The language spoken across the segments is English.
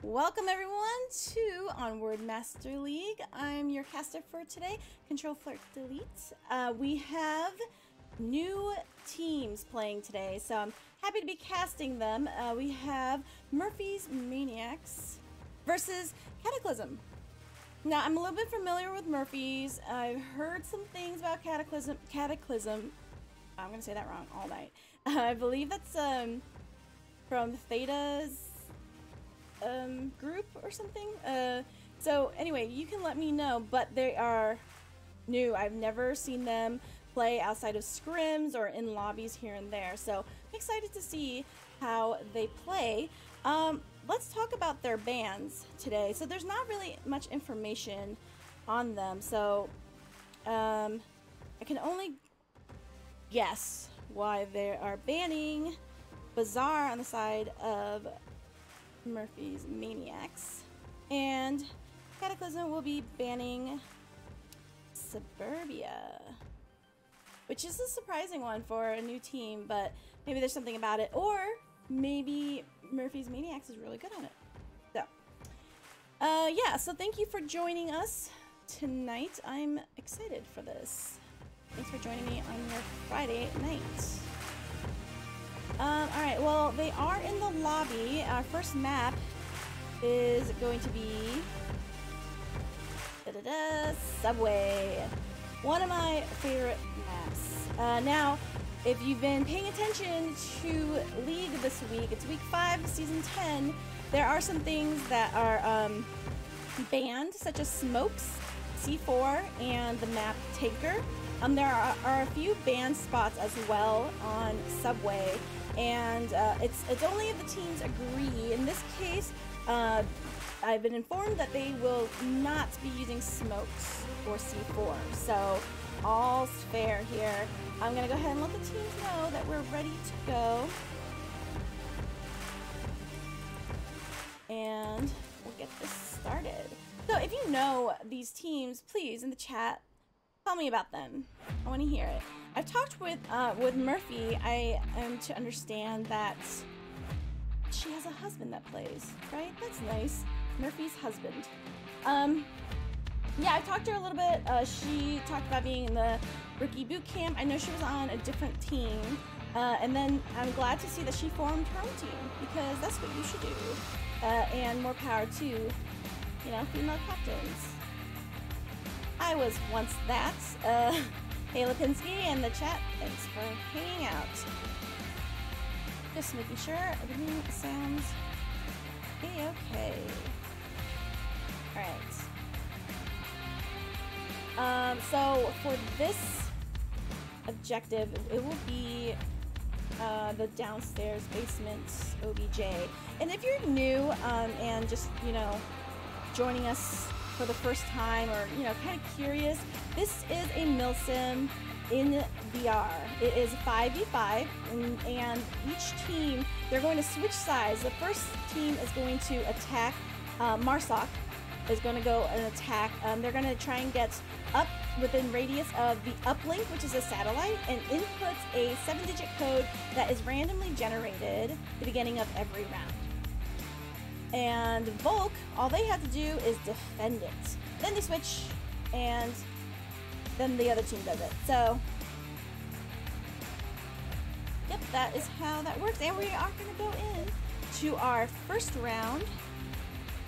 Welcome everyone to Onward Master League. I'm your caster for today, ctrl.flirt.del. We have new teams playing today, so I'm happy to be casting them. We have Murphy's Maniacs versus Cataclysm. Now, I'm a little bit familiar with Murphy's. I've heard some things about Cataclysm. I'm going to say that wrong all night. I believe that's from Theta's group or something. So anyway, you can let me know, but they are new. I've never seen them play outside of scrims or in lobbies here and there, so I'm excited to see how they play. Let's talk about their bans today. So there's not really much information on them, so I can only guess why they are banning Bazaar on the side of Murphy's Maniacs, and Cataclysm will be banning Suburbia, which is a surprising one for a new team, but maybe there's something about it, or maybe Murphy's Maniacs is really good on it. So yeah, so thank you for joining us tonight. I'm excited for this. Thanks for joining me on your Friday night. Alright, well, they are in the lobby. Our first map is going to be Subway. One of my favorite maps. Now, if you've been paying attention to League this week, it's week 5, season 10, there are some things that are banned, such as smokes, C4, and the map Taker. There are a few banned spots as well on Subway, and it's only if the teams agree. In this case, I've been informed that they will not be using smokes or C4, so all's fair here. I'm gonna go ahead and let the teams know that we're ready to go, and we'll get this started. So if you know these teams, please in the chat tell me about them. I want to hear it. I've talked with Murphy. I am to understand that she has a husband that plays, right? That's nice. Murphy's husband. Yeah, I talked to her a little bit. She talked about being in the rookie boot camp. I know she was on a different team. And then I'm glad to see that she formed her own team, because that's what you should do. And more power to, you know, female captains. I was once that. Hey Lipinski in the chat, thanks for hanging out. Just making sure everything sounds okay. Alright. So for this objective, it will be the downstairs basement OBJ. And if you're new and just, you know, joining us for the first time, or you know, kind of curious, this is a milsim in VR. It is 5v5, and each team, they're going to switch sides. The first team is going to attack. Marsoc is going to go and attack. They're going to try and get up within radius of the uplink, which is a satellite, and inputs a 7-digit code that is randomly generated at the beginning of every round. And Volk, all they have to do is defend it. Then they switch, and then the other team does it. So, yep, that is how that works. And we are going to go in to our first round.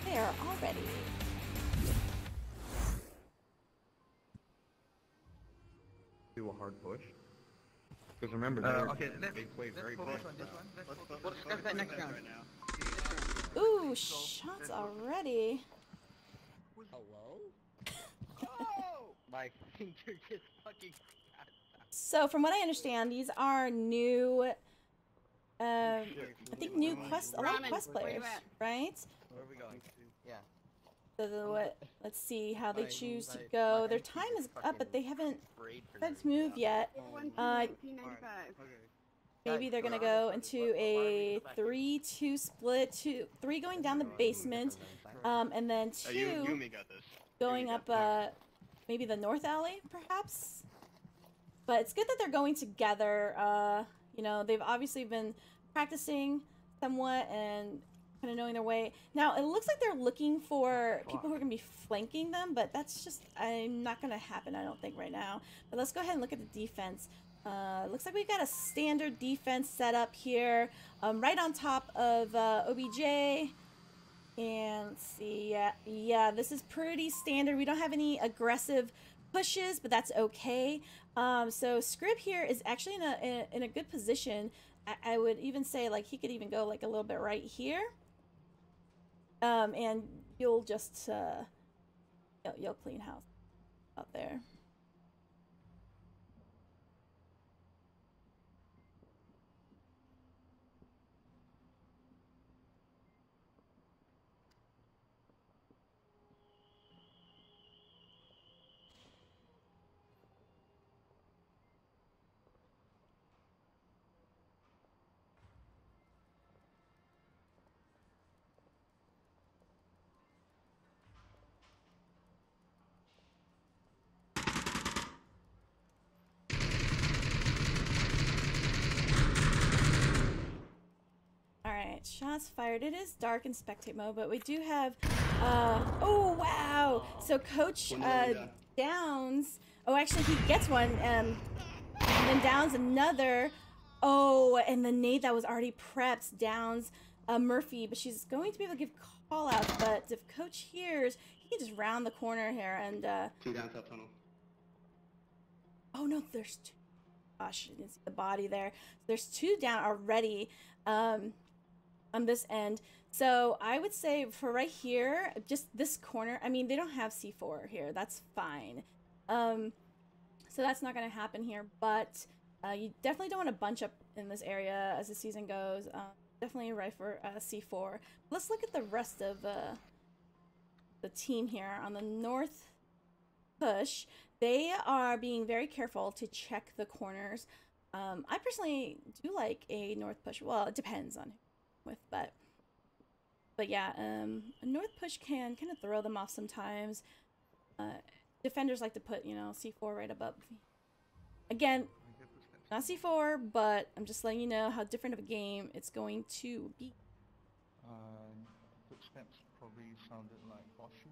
They are all ready. Do a hard push. Because remember, they play very close. Let's start that next round. Ooh, shots already. Hello? Oh! My finger just fucking. So, from what I understand, these are new. I think new quest, a lot of quest players, right? Where are we going? Yeah. So what? Let's see how they choose to go. Their time is up, but they haven't moved yet. Maybe they're gonna go into a 3-2 split, 3 going down the basement, and then 2 going up maybe the north alley, perhaps. But it's good that they're going together. You know, they've obviously been practicing somewhat, and kind of knowing their way. Now, it looks like they're looking for people who are going to be flanking them, but that's just not going to happen, I don't think, right now. But let's go ahead and look at the defense. Looks like we've got a standard defense set up here, right on top of OBJ. And let's see, yeah, this is pretty standard. We don't have any aggressive pushes, but that's okay. So Scrib here is actually in a good position. I would even say, like, he could even go like a little bit right here. And you'll just you'll clean house out there. Shots fired. It is dark in spectate mode, but we do have oh wow, so Coach downs, oh actually he gets one, and then downs another. Oh, and the nade that was already prepped downs Murphy, but she's going to be able to give call outs, but if Coach hears, he can just round the corner here and 2 down top tunnel. Oh no, there's 2. Gosh, you didn't see the body there. There's 2 down already on this end. So I would say for right here, just this corner, I mean, they don't have C4 here. That's fine. So that's not going to happen here, but you definitely don't want to bunch up in this area as the season goes. Definitely right for C4. Let's look at the rest of the team here on the north push. They are being very careful to check the corners. I personally do like a north push. Well, it depends on who with, but yeah, a north push can kind of throw them off sometimes. Defenders like to put, you know, C4 right above. Again, not C4, but I'm just letting you know how different of a game it's going to be. Footsteps probably sounded like washing.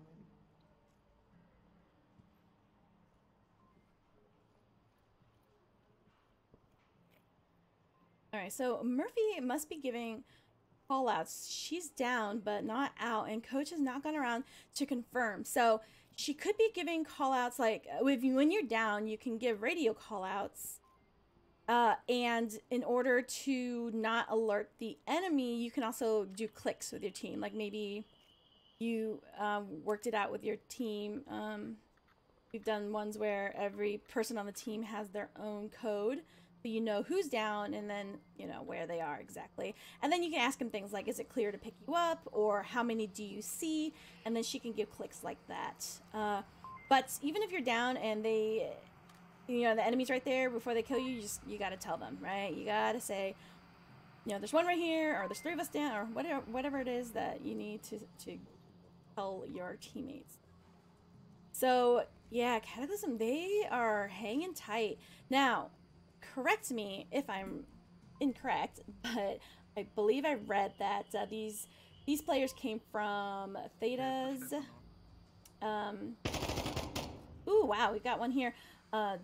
Alright, so Murphy must be giving call outs. She's down, but not out, and Coach has not gone around to confirm. So she could be giving call outs like when you're down, you can give radio call outs. And in order to not alert the enemy, you can also do clicks with your team. Like maybe you worked it out with your team. We've done ones where every person on the team has their own code. So you know who's down and then, you know, where they are exactly. And then you can ask them things like, is it clear to pick you up? Or how many do you see? And then she can give clicks like that. But even if you're down and they, you know, the enemy's right there before they kill you, you got to tell them, right? You got to say, you know, there's one right here, or there's 3 of us down, or whatever it is that you need to tell your teammates. So, yeah, Cataclysm, they are hanging tight. Now, correct me if I'm incorrect, but I believe I read that these players came from Theta's. Ooh, wow, we got one here.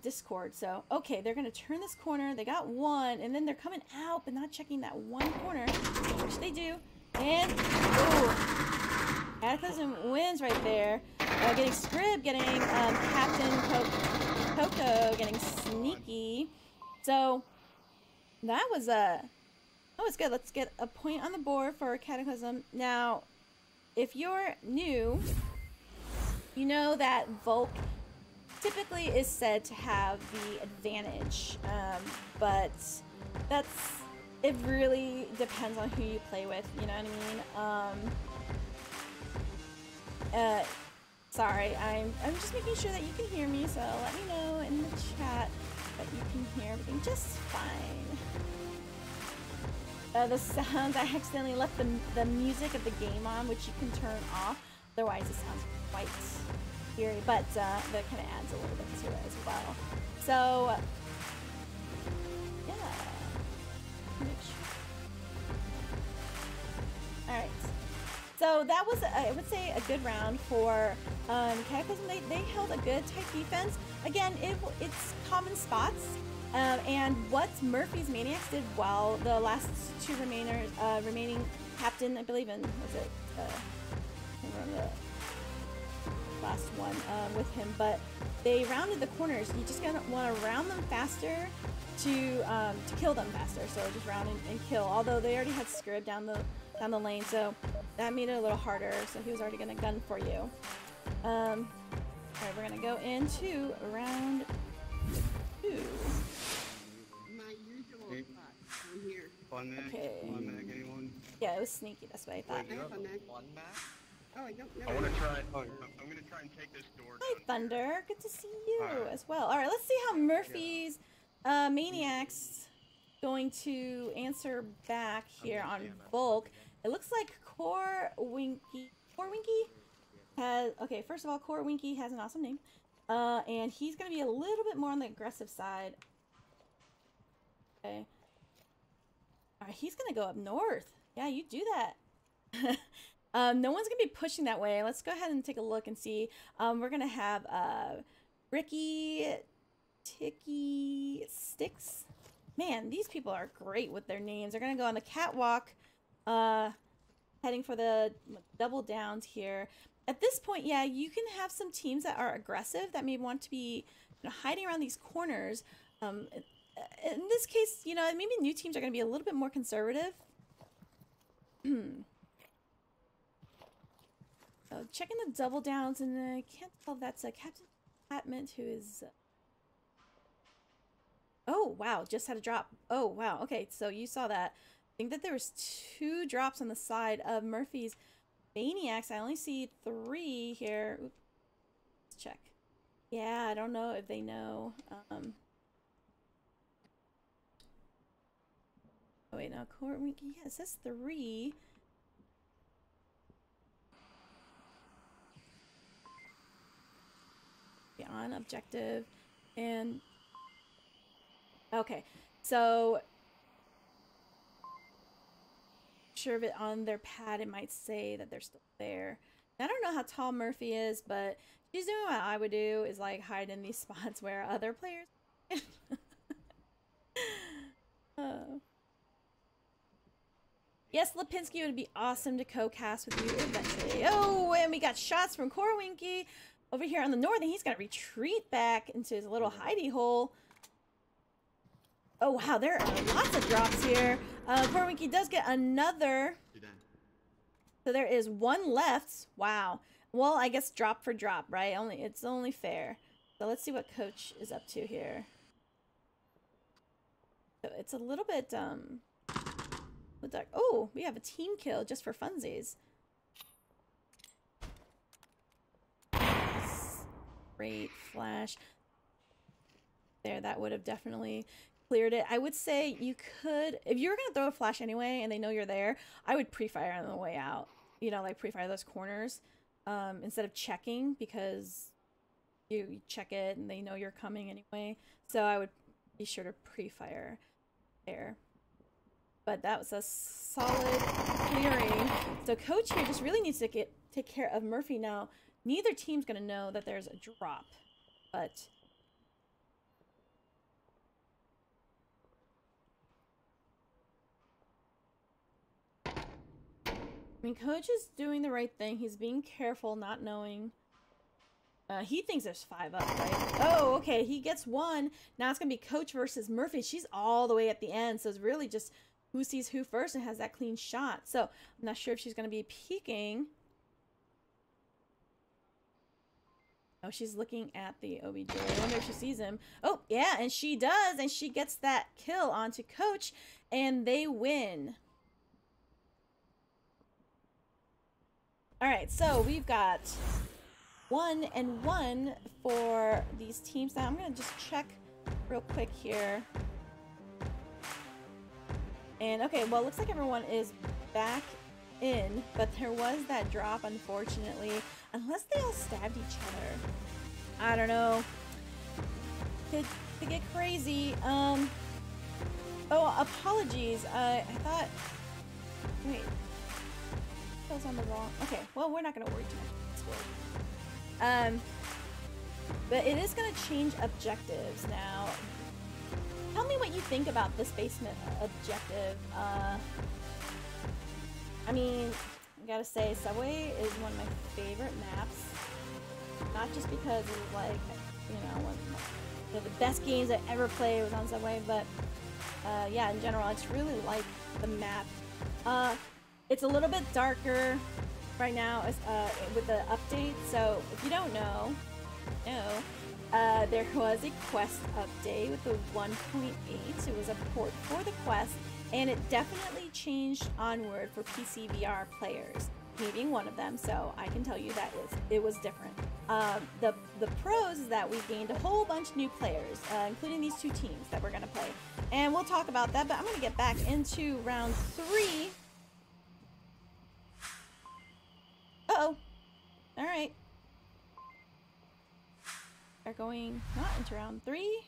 Discord. So, okay, they're gonna turn this corner. They got one, and then they're coming out, but not checking that one corner, which they do. And ooh, Cataclysm wins right there. Getting Scrib, getting Captain Coco, getting sneaky. So that was good. Let's get a point on the board for Cataclysm. Now, if you're new, you know that Volk typically is said to have the advantage, but it really depends on who you play with, you know what I mean? Sorry, I'm just making sure that you can hear me, so let me know in the chat that you can hear everything just fine. The sounds, I accidentally left the music of the game on, which you can turn off, otherwise it sounds quite eerie, but that kind of adds a little bit to it as well. So, yeah. Make sure. Alright. So that was, I would say, a good round for Cataclysm. They held a good tight defense. Again, it's common spots. And what Murphy's Maniacs did well, the last two remaining captain, I believe in, was it, I can't remember the last one with him, but they rounded the corners. You just gonna want to round them faster to kill them faster. So just round and kill. Although they already had Scrib down the lane, so that made it a little harder. So he was already gonna gun for you. All right, we're gonna go into round 2. My usual spot down here. Fun mag. Okay. Fun mag, anyone? Yeah, it was sneaky. That's what I thought. I have a mag. One map? Oh, I don't know. I want to try. I'm gonna try and take this door Hi, down. Thunder. Good to see you Hi. as well. All right, let's see how Murphy's Maniacs going to answer back here on Volk. It looks like Core Winky has, okay, first of all, Core Winky has an awesome name. And he's going to be a little bit more on the aggressive side. Okay. All right, he's going to go up north. Yeah, you do that. No one's going to be pushing that way. Let's go ahead and take a look and see. We're going to have Ricky, Ticky, Sticks. Man, these people are great with their names. They're going to go on the catwalk, heading for the double downs here. At this point, yeah, you can have some teams that are aggressive that may want to be, you know, hiding around these corners. In this case, you know, maybe new teams are going to be a little bit more conservative. So checking the double downs, and I can't tell if that's a Captain Patment who is... Oh, wow, just had a drop. Oh, wow, okay, so you saw that. I think that there was 2 drops on the side of Murphy's Maniacs. I only see 3 here. Oops. Let's check. Yeah, I don't know if they know. Oh, wait, no, yeah, it says 3. On objective, and okay, so sure of it on their pad, it might say that they're still there. I don't know how tall Murphy is, but she's doing what I would do, is like hide in these spots where other players Yes, Lipinski, would be awesome to co-cast with you eventually. Oh, and we got shots from Korwinky over here on the north, and he's got to retreat back into his little hidey hole. Oh, wow, there are lots of drops here. Korwinky does get another. So there is 1 left. Wow. Well, I guess drop for drop, right? It's only fair. So let's see what Coach is up to here. So it's a little bit, oh, we have a team kill just for funsies. Great flash. There, that would have definitely cleared it. I would say you could, if you were going to throw a flash anyway and they know you're there, I would pre-fire on the way out. You know, like pre-fire those corners instead of checking, because you check it and they know you're coming anyway. So I would be sure to pre-fire there. But that was a solid clearing. So Coach here just really needs to take care of Murphy now. Neither team's going to know that there's a drop, but... I mean, Coach is doing the right thing. He's being careful, not knowing. He thinks there's 5 up, right? Oh, okay, he gets 1. Now it's going to be Coach versus Murphy. She's all the way at the end, so it's really just who sees who first and has that clean shot. So I'm not sure if she's going to be peeking. Oh, she's looking at the OBJ. I wonder if she sees him. Oh, yeah, and she does, and she gets that kill onto Coach, and they win. All right, so we've got 1-1 for these teams. Now I'm going to just check real quick here. And, okay, well, it looks like everyone is back in, but there was that drop, unfortunately. Unless they all stabbed each other. I don't know. Could get crazy. Oh, apologies. I thought... Wait. I was on the wrong. Okay, well, we're not gonna worry too much. But it is gonna change objectives now. Tell me what you think about this basement objective. I mean, I gotta say, Subway is one of my favorite maps. Not just because it was like, you know, one of the best games I ever played was on Subway, but yeah, in general, I just really like the map. It's a little bit darker right now with the update, so if you don't know, there was a quest update with the 1.8. It was a port for the quest, and it definitely changed Onward for PC VR players, me being one of them, so I can tell you that it was different. The pros is that we gained a whole bunch of new players, including these two teams that we're gonna play. And we'll talk about that, but I'm gonna get back into round 3. Uh-oh. Alright. We're going not into round 3.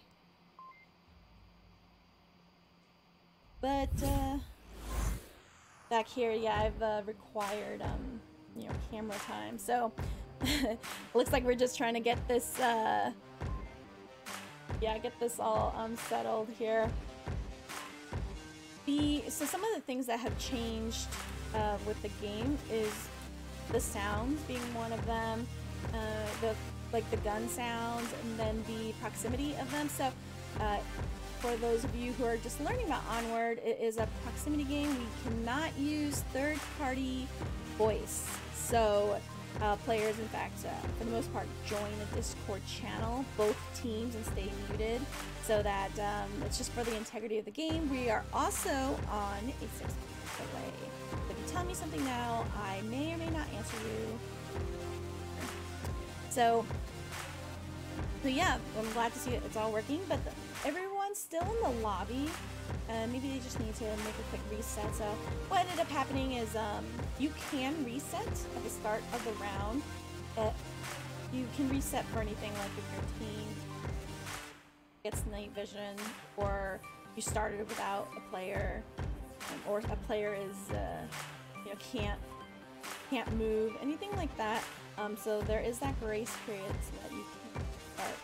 But, back here, yeah, I've required, you know, camera time. So, looks like we're just trying to get this, yeah, get this all settled here. So some of the things that have changed with the game is the sounds being one of them, the gun sounds, and then the proximity of them. So for those of you who are just learning about Onward, it is a proximity game. We cannot use third-party voice. So players, in fact, for the most part, join a Discord channel, both teams, and stay muted, so that it's just for the integrity of the game. We are also on a 6-month delay. If you tell me something now, I may or may not answer you. So yeah, I'm glad to see that it's all working, but everyone's still in the lobby. Maybe they just need to make a quick reset. So what ended up happening is you can reset at the start of the round. You can reset for anything, like if your team gets night vision, or you started without a player, or a player is you know, can't move, anything like that. So there is that grace period so that you can start.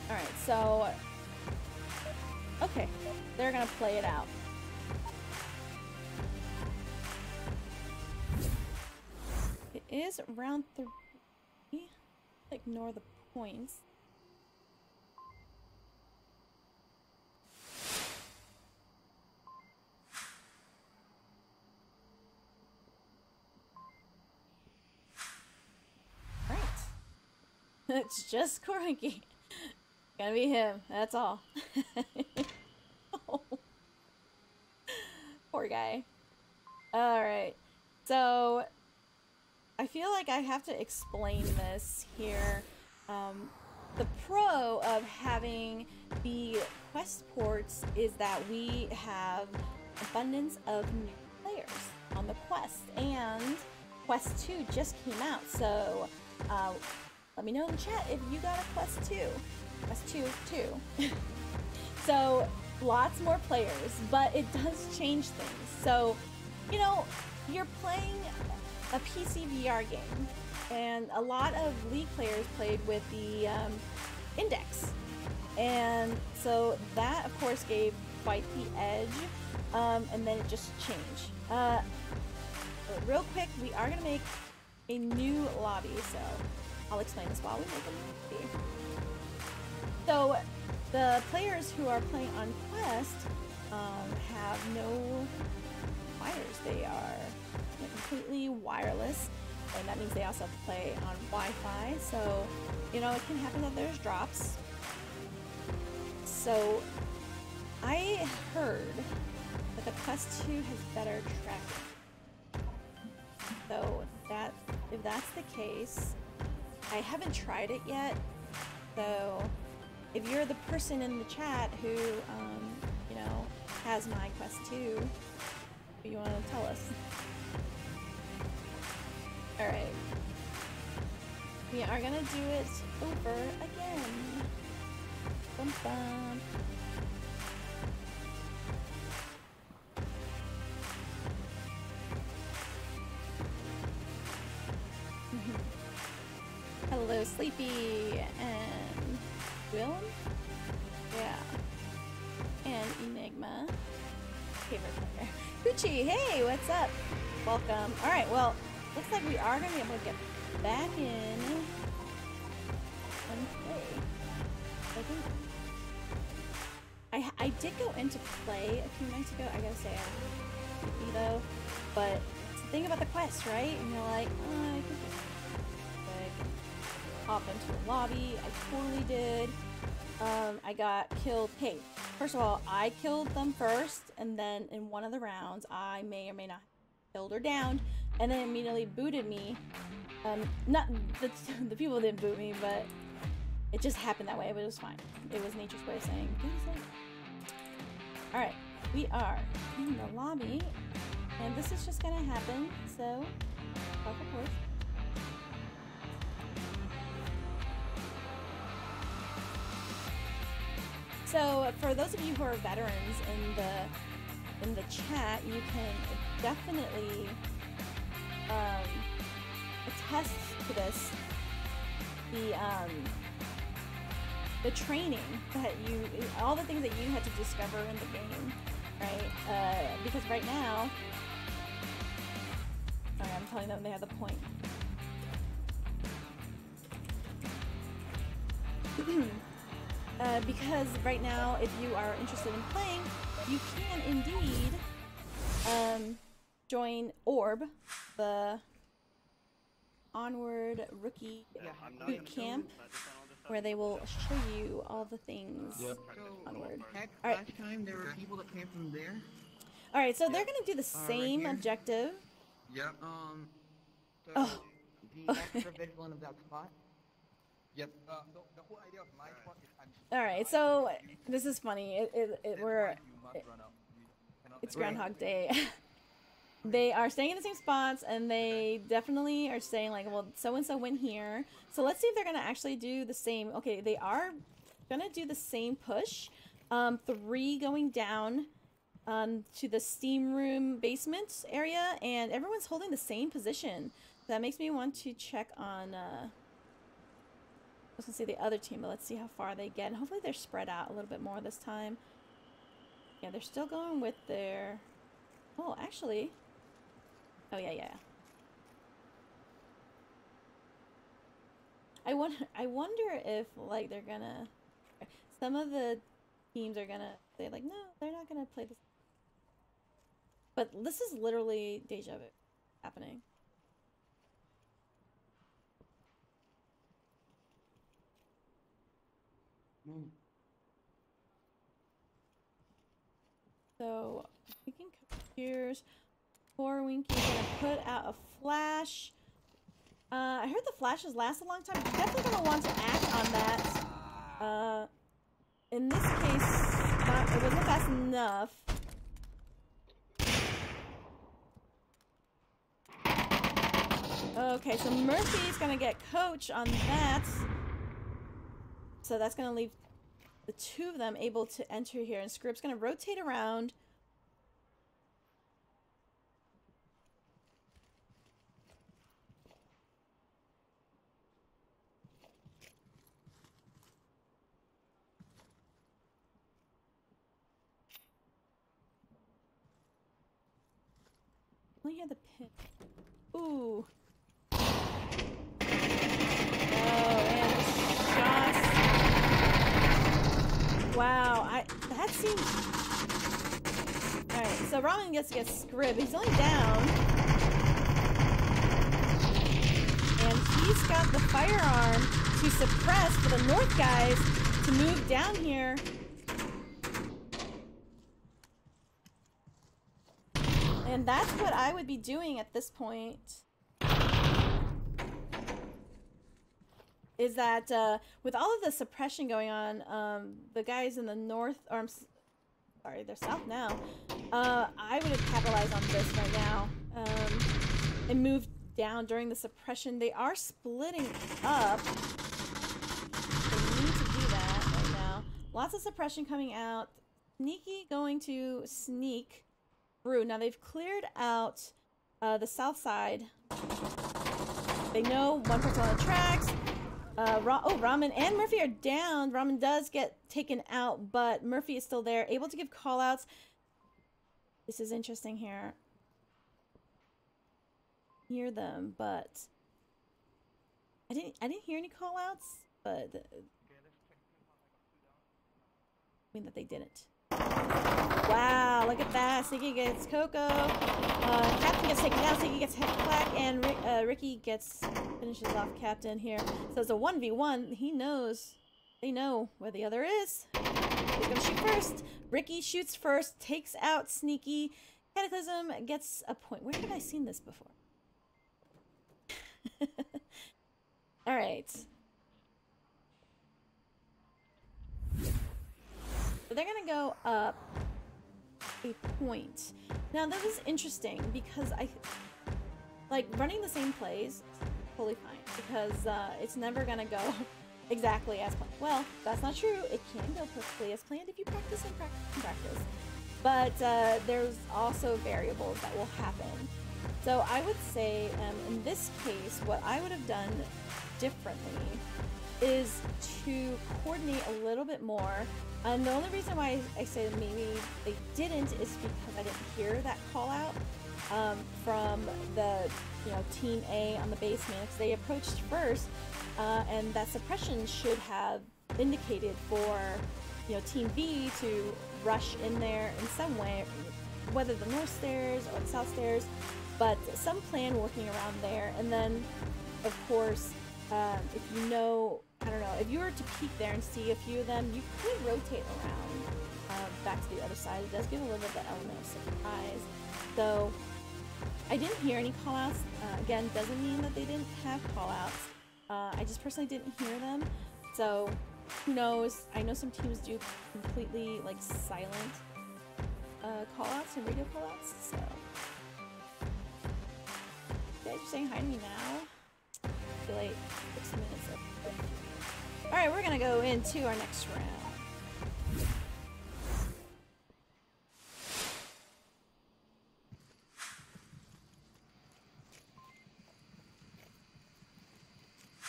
Alright, so okay, they're gonna play it out. It is round 3. Ignore the points. Right. It's just Korinki. Gonna be him, that's all. Oh. Poor guy. Alright, so I feel like I have to explain this here. The pro of having the quest ports is that we have abundance of new players on the quest, and Quest 2 just came out, so let me know in the chat if you got a Quest 2. Quest 2 too. So lots more players, but it does change things. So, you know, you're playing a PC VR game, and a lot of League players played with the Index, and so that of course gave quite the edge, and then it just changed. But real quick, we are gonna make a new lobby, so I'll explain this while we make a new lobby. So the players who are playing on Quest have no wires. They are completely wireless, and that means they also have to play on Wi-Fi. So, you know, it can happen that there's drops. So I heard that the Quest 2 has better tracking. So if that's the case, I haven't tried it yet. So if you're the person in the chat who, you know, has my Quest 2, you want to tell us. Alright. We are gonna do it over again. Bum bum. Hello, Sleepy and Willem. Yeah. And Enigma. Favorite player. Gucci, hey, what's up? Welcome. Alright, well, looks like we are going to be able to get back in and play. I did go into play a few nights ago. I gotta say, I'm sleepy though. But it's the thing about the quest, right? And you're like, oh, I can just like, hop into a lobby. I totally did. I got killed. Hey, first of all, I killed them first, and then in one of the rounds, I may or may not killed her down, and then immediately booted me. Not the people didn't boot me, but it just happened that way. But it was fine. It was nature's way of saying, all right, we are in the lobby, and this is just gonna happen. So, of course. So for those of you who are veterans in the chat, you can definitely attest to this. The training that all the things that you had to discover in the game, right? Because right now, sorry, I'm telling them they have the point. Because right now, if you are interested in playing, you can indeed join Orb, the Onward Rookie Boot Camp, where they will show you all the things Onward. Last time there were people that came from there. All right, so they're gonna do the same objective. Yep. Oh. The extra vigilant of that spot. Yep. The whole idea of my spot is All right, so this is funny. It's Groundhog Day. They are staying in the same spots, and they definitely are saying like, well, so and so went here. So let's see if they're gonna actually do the same. Okay, they are gonna do the same push. 3 going down to the steam room basement area, and everyone's holding the same position. That makes me want to check on. I was gonna say the other team, but let's see how far they get. And hopefully they're spread out a little bit more this time. Yeah, they're still going with their. Oh, actually. Oh yeah. I wonder if like they're gonna. Some of the teams are gonna say like, no, they're not gonna play this. But this is literally deja vu happening. So we can cut gears. Poor Winky's gonna put out a flash. I heard the flashes last a long time. You're definitely gonna want to act on that. In this case, it wasn't fast enough. Okay, so Murphy's gonna get coach on that. So that's gonna leave the 2 of them able to enter here, and Script's gonna rotate around. Let me hear the pin. Ooh. Wow, that seems. Alright, so Ramen gets to get Scrib. He's only down. And he's got the firearm to suppress for the North guys to move down here. And that's what I would be doing at this point. Is that with all of the suppression going on, the guys in the north, or I'm sorry, they're south now. I would have capitalized on this right now and moved down during the suppression. They are splitting up. They need to do that right now. Lots of suppression coming out. Sneaky going to sneak through. Now they've cleared out the south side. They know one person on the tracks. Ramen and Murphy are down. Ramen does get taken out, but Murphy is still there, able to give callouts. This is interesting here. Hear them, but I didn't hear any callouts, but I mean that they didn't. Wow, look at that. Sneaky gets Coco. Captain gets taken down. Sneaky gets Clack, and Ricky finishes off Captain here. So it's a 1v1. He knows. They know where the other is. He's gonna shoot first. Ricky shoots first, takes out Sneaky. Cataclysm gets a point. Where have I seen this before? All right. So they're gonna go up a point. Now this is interesting because like running the same plays totally fine because it's never gonna go exactly as planned. Well, that's not true. It can go perfectly as planned if you practice and practice and practice. But there's also variables that will happen. So I would say in this case, what I would have done differently is to coordinate a little bit more. And the only reason why I say maybe they didn't is because I didn't hear that call out from the Team A on the basement, because they approached first, and that suppression should have indicated for Team B to rush in there in some way, whether the north stairs or the south stairs, but some plan working around there. And then, of course, if I don't know, if you were to peek there and see a few of them, you could rotate around back to the other side. It does give a little bit of the element of surprise. So I didn't hear any callouts. Again, doesn't mean that they didn't have callouts. I just personally didn't hear them. So who knows? I know some teams do completely like silent callouts and radio callouts. So you guys are saying hi to me now. I feel like 6 minutes of. Alright, we're gonna go into our next round.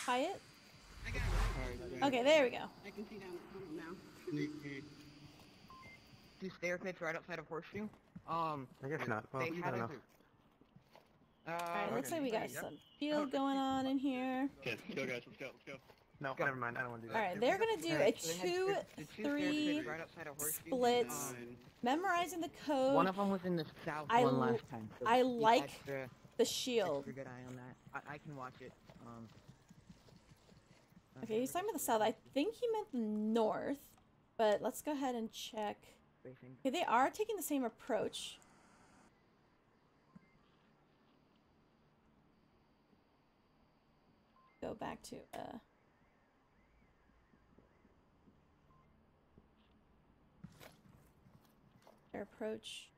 Quiet? Okay, there we go. I can see down now. Two stair pits right outside of Horseshoe. I guess not. Well, I don't know. Alright, looks like we got some field going on in here. Okay, let's go guys, let's go. No, never mind. I don't want to do that. Alright, they're gonna do a 2-3 split, memorizing the code. One of them was in the south one last time. So I like extra, the shield. extra good eye on that. I can watch it. Okay, he's talking about the south. I think he meant the north, but let's go ahead and check. Okay, they are taking the same approach. Go back to their approach.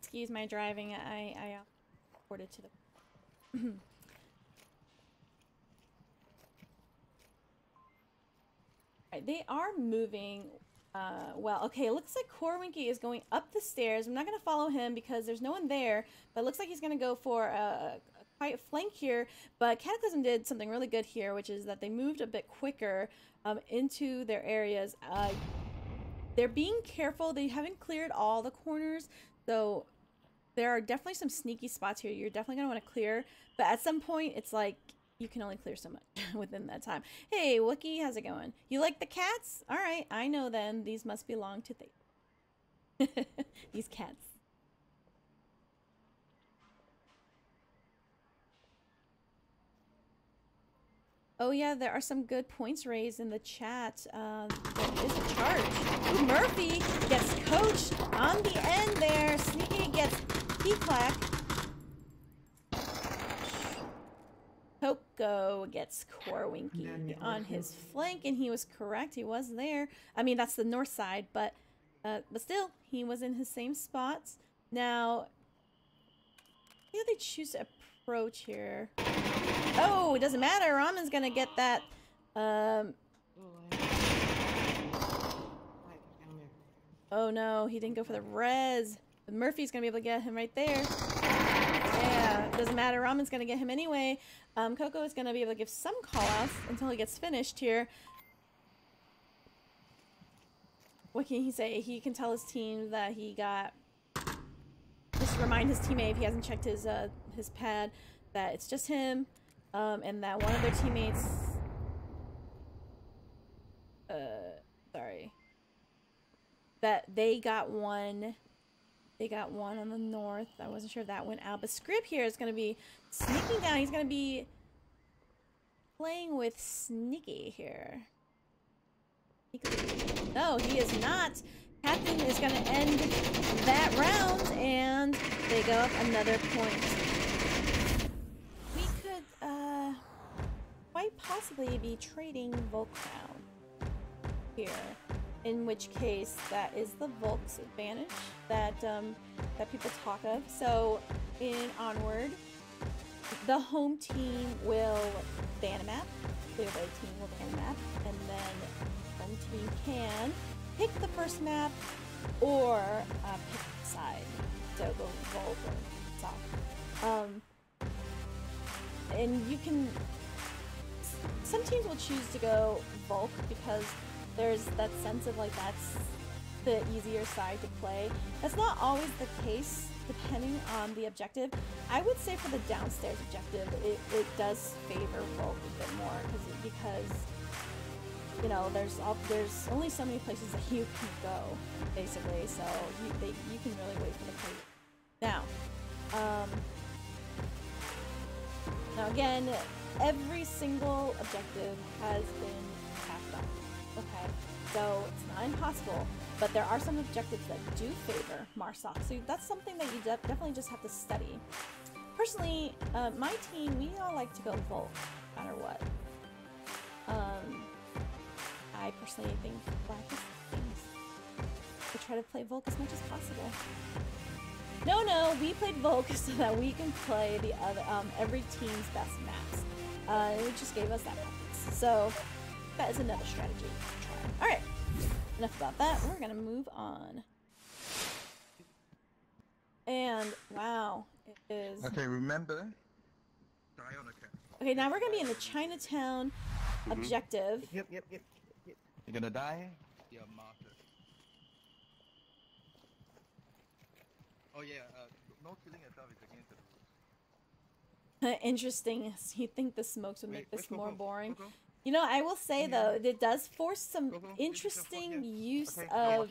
Excuse my driving. I reported to the. Right, they are moving well. Okay, it looks like Corwinky is going up the stairs. I'm not going to follow him because there's no one there, but it looks like he's going to go for a quiet flank here. But Cataclysm did something really good here, which is that they moved a bit quicker into their areas. They're being careful. They haven't cleared all the corners, so there are definitely some sneaky spots here you're definitely going to want to clear. But at some point, it's like you can only clear so much within that time. Hey, Wookie, how's it going? You like the cats? All right, I know then. These must belong to these cats. Oh yeah, there are some good points raised in the chat. There is a charge. Ooh, Murphy gets coached on the end there. Sneaky gets P-clack. Coco gets Corwinky on his flank, and he was correct. He was there. I mean, that's the north side, but still, he was in his same spots. Now, how do they choose to approach here? Oh, it doesn't matter. Ramen's gonna get that Oh no, he didn't go for the res. Murphy's gonna be able to get him right there. Yeah, doesn't matter. Ramen's gonna get him anyway. Coco is gonna be able to give some call-outs until he gets finished here. What can he say? He can tell his team that he got... Just remind his teammate if he hasn't checked his pad that it's just him, and that one of their teammates... sorry. That they got one... They got one on the north. I wasn't sure if that went out. But Scrib here is going to be sneaking down. He's going to be playing with Sneaky here. No, he is not. Captain is going to end that round. And they go up another point. We could quite possibly be trading Volk now here. In which case, that is the Volk's advantage that that people talk of. So, in Onward, the home team will ban a map, the away team will ban a map, and then the home team can pick the first map or pick the side. So go Volk or South. And you can... Some teams will choose to go Volk because there's that sense of like that's the easier side to play. That's not always the case depending on the objective. I would say for the downstairs objective it does favor Volk a bit more because you know there's only so many places that you can go basically, so you can really wait for the play. Now again, every single objective has been passed up. Okay, so it's not impossible, but there are some objectives that do favor Marsoc, so that's something that you definitely just have to study. Personally, my team, we all like to go Volk, no matter what. I personally think Blackest things. We try to play Volk as much as possible. No, we played Volk so that we can play the other, every team's best maps. It just gave us that preference. So that is another strategy to try. Alright, enough about that. We're gonna move on. And, wow, it is... Okay, remember? Okay, now we're gonna be in the Chinatown objective. Yep. You're gonna die? Yeah, martyr. Oh yeah, no killing yourself is against the rules. Interesting. You think the smokes would make this more boring? You know, I will say though, it does force some interesting use of,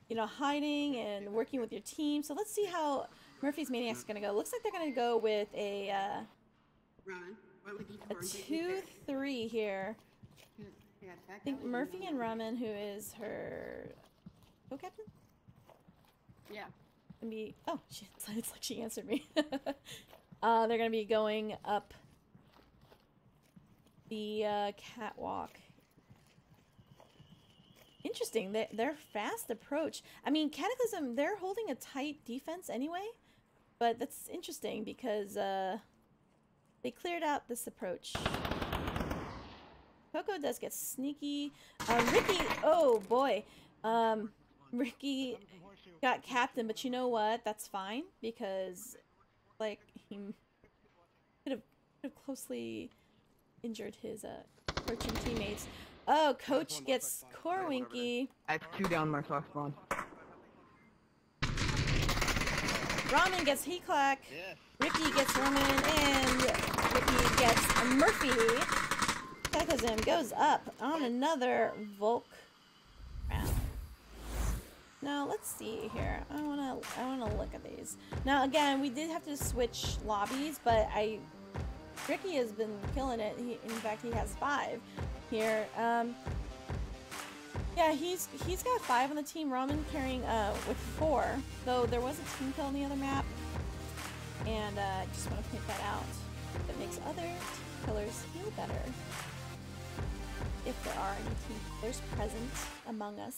you know, hiding and working with your team. So let's see how Murphy's Maniacs is gonna go. Looks like they're gonna go with a 2-3 here. I think Murphy and Ramen, who is her co-captain? Yeah. Gonna be, oh, it's like she answered me. They're gonna be going up the catwalk. Interesting. Their fast approach. I mean, Cataclysm, they're holding a tight defense anyway, but that's interesting because they cleared out this approach. Coco does get sneaky. Ricky, oh boy. Ricky got captain, but you know what? That's fine because, like, he could have closely injured his approaching teammates. Oh, Coach gets Corewinky. I have 2 down my soft spawn. Ramen gets Heeclack. Ricky gets Ramen, and Ricky gets Murphy. Cataclysm goes up on another Volk round. Now let's see here. I wanna look at these. Now again, we did have to switch lobbies, but Ricky has been killing it. In fact, he has 5 here. Yeah, he's got 5 on the team. Ramen carrying with 4, though there was a team kill on the other map, and I just want to point that out. That makes other team killers feel better. If there are any team killers present among us.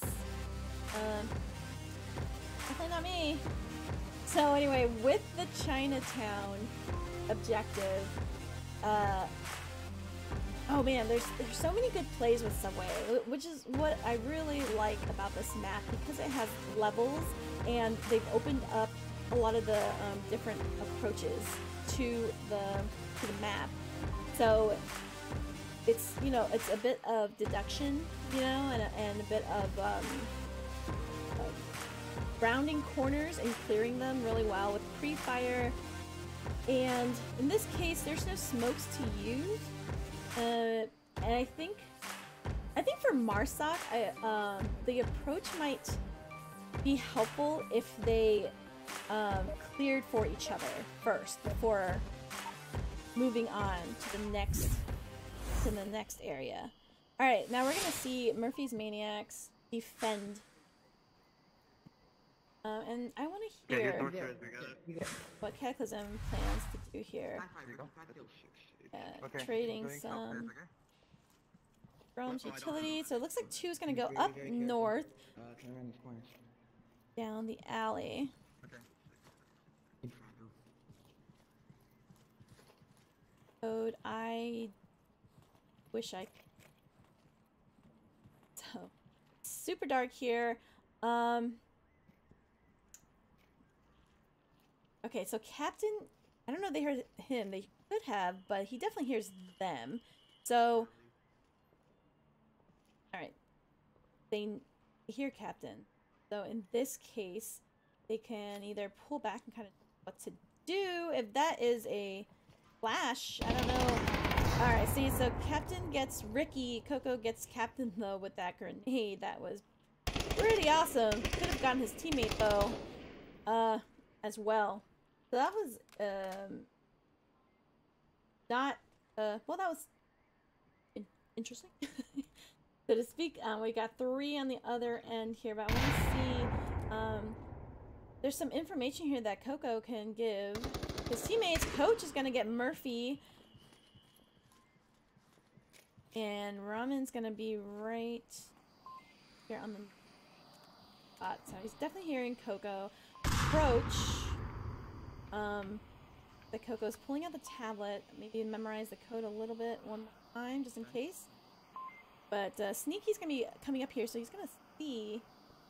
Definitely not me. So anyway, with the Chinatown objective, Oh man, there's so many good plays with Subway, which is what I really like about this map, because it has levels and they've opened up a lot of the different approaches to the map. So it's, you know, it's a bit of deduction, you know, and a bit of rounding corners and clearing them really well with pre-fire. And in this case, there's no smokes to use. And I think for Marsoc, the approach might be helpful if they cleared for each other first before moving on to the next area. All right, now we're gonna see Murphy's Maniacs defend. And I want to hear what Cataclysm plans to do here. Trading some drones utility. So it looks like 2 is going to go up north, down the alley. Code, I wish I could. So, super dark here. Okay, so Captain, I don't know if they heard him. They could have, but he definitely hears them. So, alright. They hear Captain. So in this case, they can either pull back and kind of what to do. If that is a flash, I don't know. Alright, see, so Captain gets Ricky. Coco gets Captain, though, with that grenade. That was pretty awesome. Could have gotten his teammate, though, as well. So that was, not, well, that was interesting, so to speak. We got 3 on the other end here, but I want to see, there's some information here that Coco can give his teammates. Coach is going to get Murphy, and Ramen's going to be right here on the spot, so he's definitely hearing Coco approach. The Coco's pulling out the tablet, maybe memorize the code a little bit one more time, just in case. But Sneaky's gonna be coming up here, so he's gonna see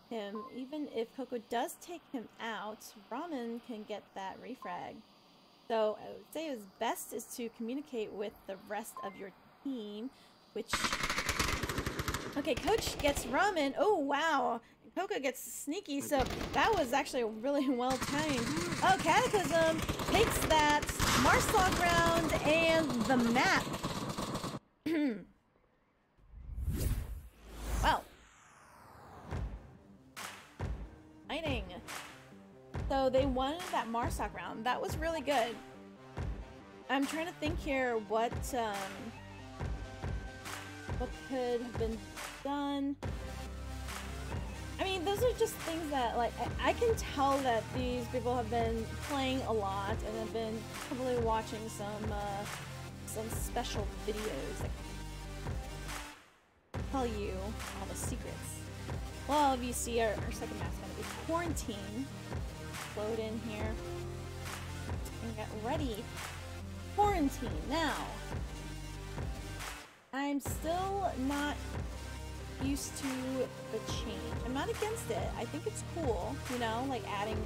him. Even if Coco does take him out, Ramen can get that refrag. So I would say his best is to communicate with the rest of your team, which... Okay, Coach gets Ramen. Oh, wow. Coco gets Sneaky, so that was actually really well timed. Oh, Cataclysm takes that Marsoc round and the map. Wow. Fighting. So they won that Marsoc round. That was really good. I'm trying to think here what could have been done. I mean, those are just things that, like, I can tell that these people have been playing a lot and have been probably watching some special videos that tell you all the secrets. Well, if you see our second map's gonna be Quarantine. Load in here and get ready. Quarantine. Now, I'm still not used to the change. I'm not against it. I think it's cool, you know, like adding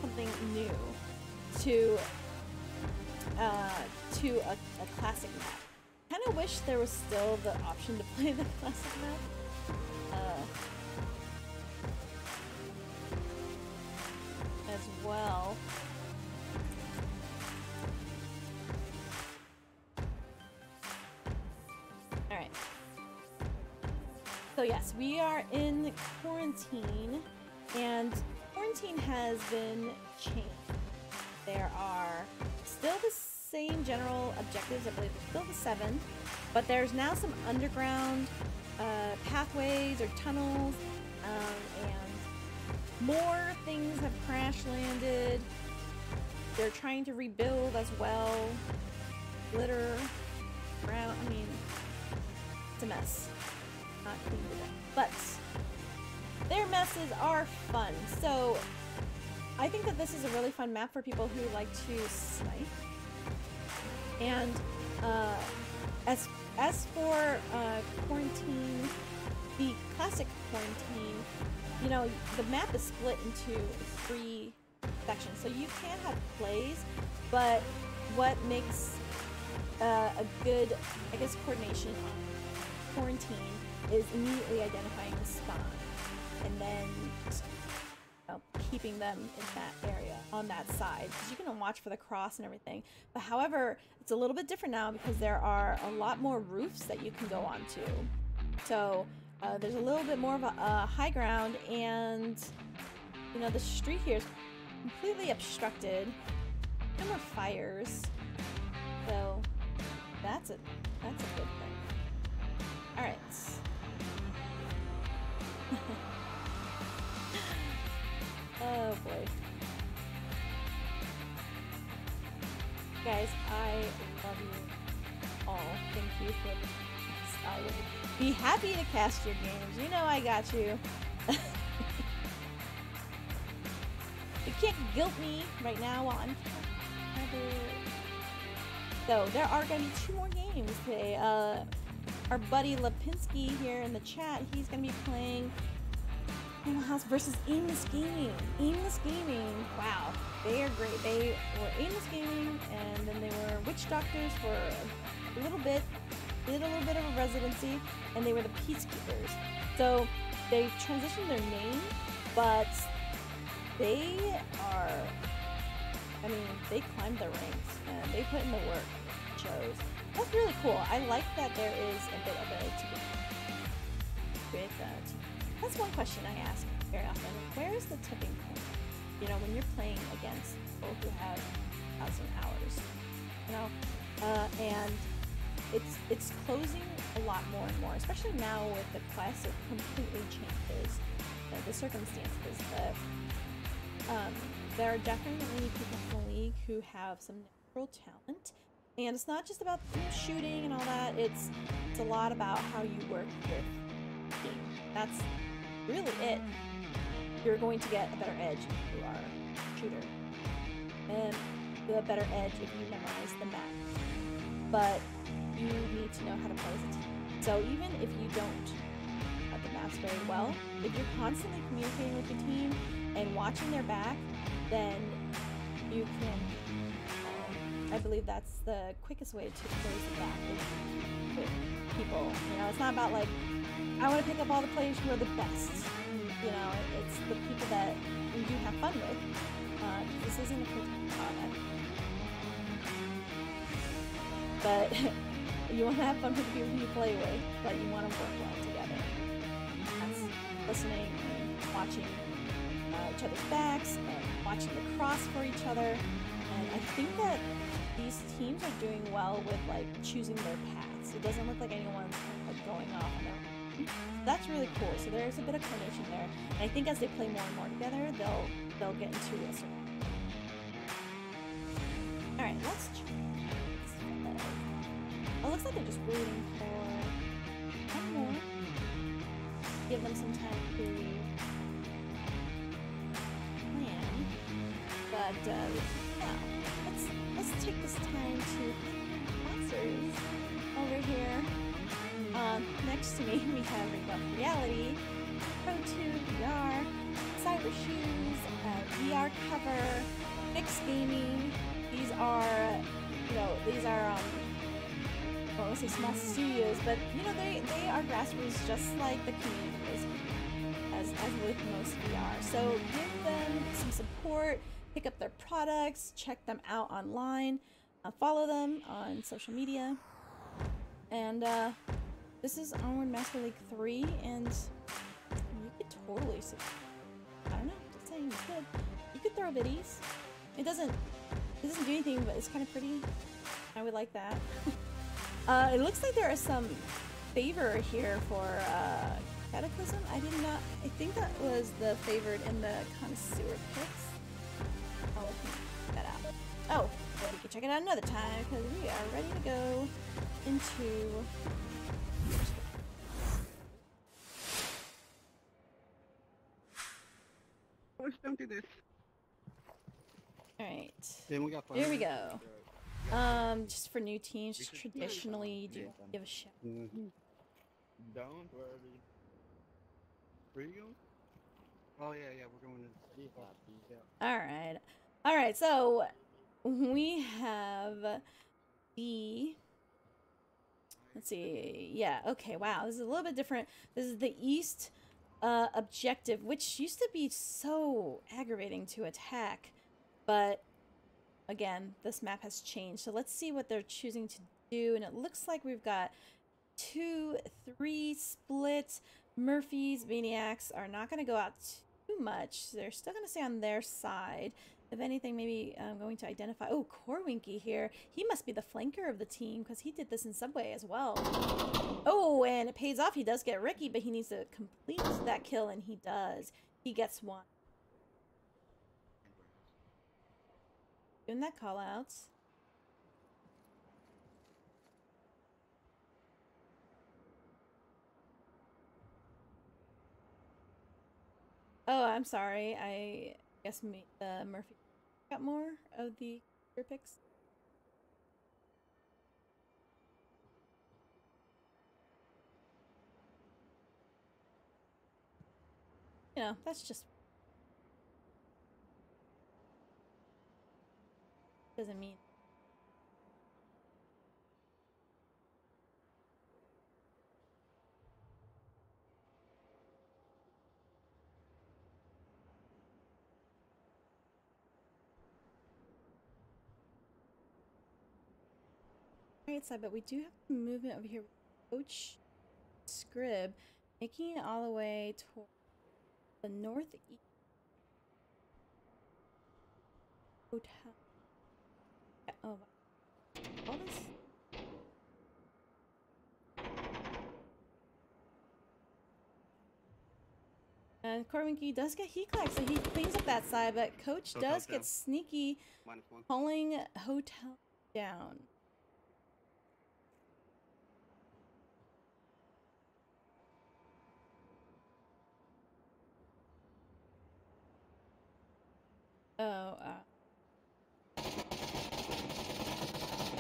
something new to a classic map. Kind of wish there was still the option to play the classic map as well. All right. So yes, we are in Quarantine, and Quarantine has been changed. There are still the same general objectives. I believe there's still the 7, but there's now some underground pathways or tunnels, and more things have crash landed. They're trying to rebuild as well. Glitter around. I mean, it's a mess. Not cleaned it up, but their messes are fun. So I think that this is a really fun map for people who like to snipe. And as as for quarantine, the classic quarantine, you know, the map is split into 3 sections, so you can have plays, but what makes a good, I guess, coordination on quarantine is immediately identifying the spawn and then keeping them in that area on that side, because you can watch for the cross and everything. But however, it's a little bit different now because there are a lot more roofs that you can go onto, so there's a little bit more of a high ground, and you know, the street here is completely obstructed. No more fires, so that's a good thing. All right. Oh boy. Guys, I love you all. Thank you for this. I would be happy to cast your games. You know I got you. You can't guilt me right now while I'm So there are gonna be 2 more games today. Our buddy Lipinski here in the chat, he's gonna be playing Animal House versus Aimless Gaming. Aimless Gaming, wow, they are great. They were Aimless Gaming, and then they were Witch Doctors for a little bit, did a little bit of a residency, and they were the Peacekeepers. So they've transitioned their name, but they are, I mean, they climbed the ranks and they put in the work. It shows. That's really cool. I like that there is a bit of a create that. That's one question I ask very often. Where is the tipping point? You know, when you're playing against people who have 1,000 hours, you know, and it's closing a lot more and more, especially now with the quest. It completely changes the circumstances. But there are definitely people in the league who have some natural talent, and it's not just about shooting and all that. It's a lot about how you work with team. That's really it. You're going to get a better edge if you are a shooter, and a better edge if you memorize the map. But you need to know how to play as a team. So even if you don't have the maps very well, if you're constantly communicating with your team and watching their back, then you can, I believe that's the quickest way to close the gap with people. You know, it's not about like, I want to pick up all the players who are the best. You know, it's the people that you do have fun with. This isn't a perfect product. But you want to have fun with the people you play with, but you want to work well together. That's listening and watching each other's backs, and watching the cross for each other. And I think that these teams are doing well with like choosing their paths. It doesn't look like anyone's like going off on their own. That's really cool. So there's a bit of coordination there. And I think as they play more and more together, they'll get into a circle. All right, let's check. Oh, looks like they're just waiting for one more. Give them some time to plan. But yeah, let's take this time to sponsors over here. Next to me we have Rebuff Reality, Pro2 VR, Cyber Shoes, VR Cover, Fix Gaming. These are, I don't want to say small studios, but you know, they are grassroots, just like the community is, as with most VR. So give them some support, pick up their products, check them out online, follow them on social media, and this is Onward Master League 3, and you could totally, I don't know, just saying, you could throw biddies. It doesn't do anything, but it's kind of pretty. I would like that. It looks like there is some favor here for Cataclysm. I think that was the favored in the connoisseur picks. I'll check that out. Oh, well, we can check it out another time because we are ready to go into. Let's don't do this. All right. Then we got Here we go. Just for new teams, just traditionally you do give a shout. Don't worry. Where are you going? Oh yeah, we're going to. All right. So we have the. Let's see. Yeah. Okay. Wow. This is a little bit different. This is the east objective, which used to be so aggravating to attack, but again, this map has changed. So let's see what they're choosing to do. And it looks like we've got 2-3 split. Murphy's Maniacs are not going to go out too much. They're still going to stay on their side. If anything, maybe I'm going to identify... Oh, Corwinky here. He must be the flanker of the team because he did this in Subway as well. Oh, and it pays off. He does get Ricky, but he needs to complete that kill, and he does. He gets one. Doing that call outs. Oh, I'm sorry. I guess Murphy got more of the career picks. You know, that's just... doesn't mean... Right side, but we do have movement over here. Coach Scrib making it all the way toward the northeast hotel. Oh, all this. And Corwinky does get heat clack, so he cleans up that side, but Coach does get sneaky, pulling hotel down. Oh,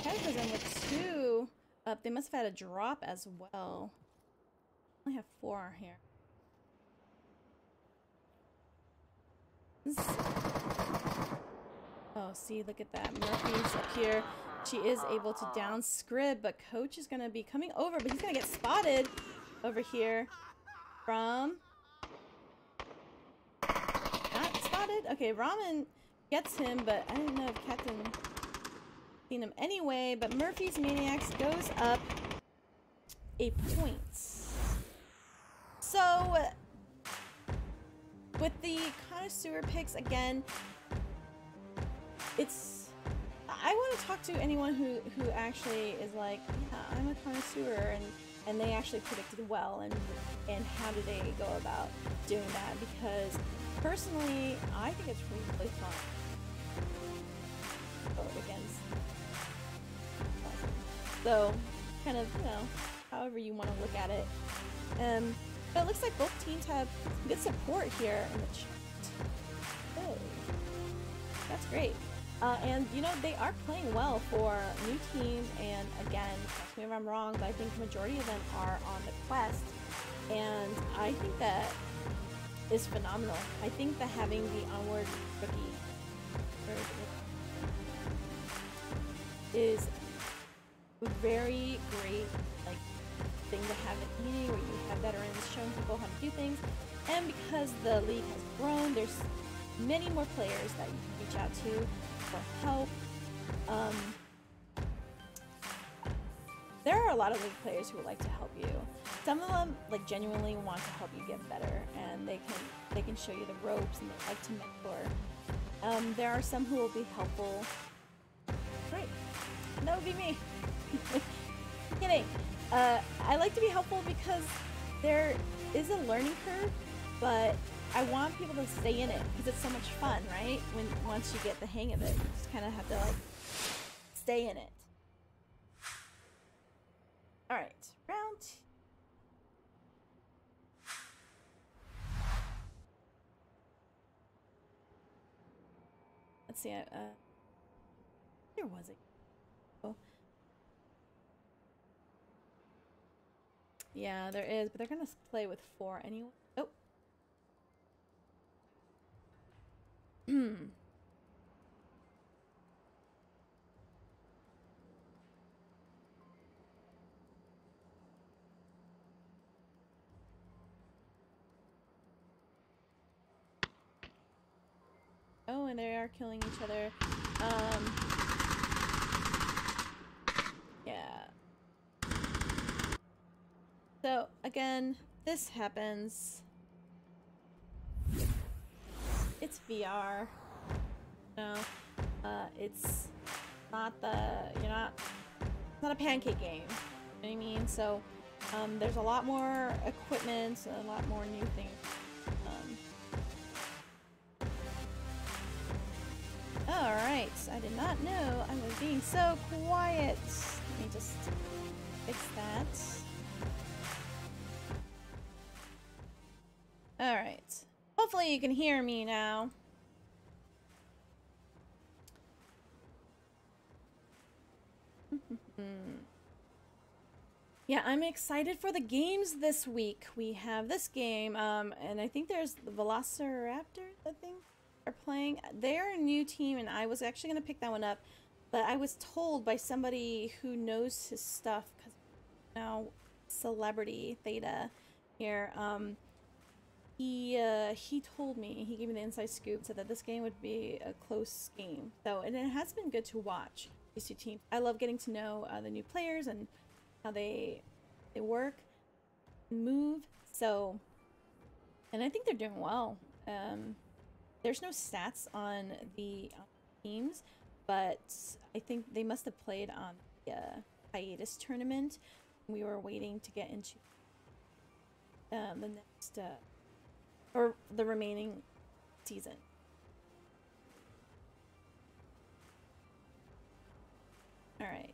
Cataclysm with 2 up. They must have had a drop as well. Only have 4 here. Oh, see, look at that. Murphy's up here. She is able to down Scrib, but Coach is going to be coming over, but he's going to get spotted over here from... Not spotted. Okay, Ramen gets him, but I didn't know if Captain seen him anyway. But Murphy's Maniacs goes up a point. So with the connoisseur picks again, it's... I want to talk to anyone who actually is like, yeah, I'm a connoisseur, and they actually predicted well, and how do they go about doing that? Because personally, I think it's really fun. Go against. So, kind of, you know, however you want to look at it. But it looks like both teams have good support here in the chat. Oh, that's great. And, you know, they are playing well for new teams, and again, correct me if I'm wrong, but I think the majority of them are on the quest, and I think that is phenomenal. I think that having the Onward rookie is a very great, like, thing to have at the beginning, where you have veterans showing people how to do things, and because the league has grown, there's many more players that you can reach out to for help. There are a lot of league players who would like to help you. Some of them like genuinely want to help you get better, and they can show you the ropes, and they like to mentor. There are some who will be helpful. Right, that would be me. Kidding. I like to be helpful because there is a learning curve, but I want people to stay in it because it's so much fun, right? Once you get the hang of it, you just kind of have to like stay in it. All right, round 2. Let's see. Where was it? Yeah, there is, but they're gonna play with 4 anyway. Oh. Oh, and they are killing each other. Yeah. So, again, this happens. It's VR. No. It's not the, it's not a pancake game. You know what I mean? So, there's a lot more equipment, a lot more new things. Alright, I did not know I was being so quiet. Let me just fix that. Alright. Hopefully you can hear me now. Yeah, I'm excited for the games this week. We have this game, and I think there's the Velociraptors, I think, are playing. They're a new team, and I was actually going to pick that one up, but I was told by somebody who knows his stuff, because now celebrity Theta here, he told me, he gave me the inside scoop, said that this game would be a close game. So, and it has been good to watch these two teams. I love getting to know the new players and how they work and move. So, and I think they're doing well. There's no stats on the teams, but I think they must have played on the hiatus tournament. We were waiting to get into the next or the remaining season. All right.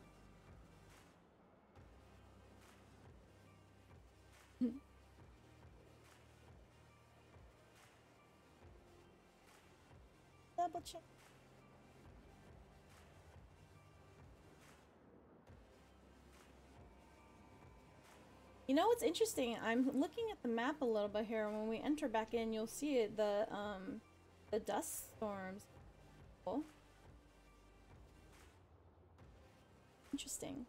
Double check. You know what's interesting? I'm looking at the map a little bit here. When we enter back in, you'll see it, the dust storms. Cool. Interesting.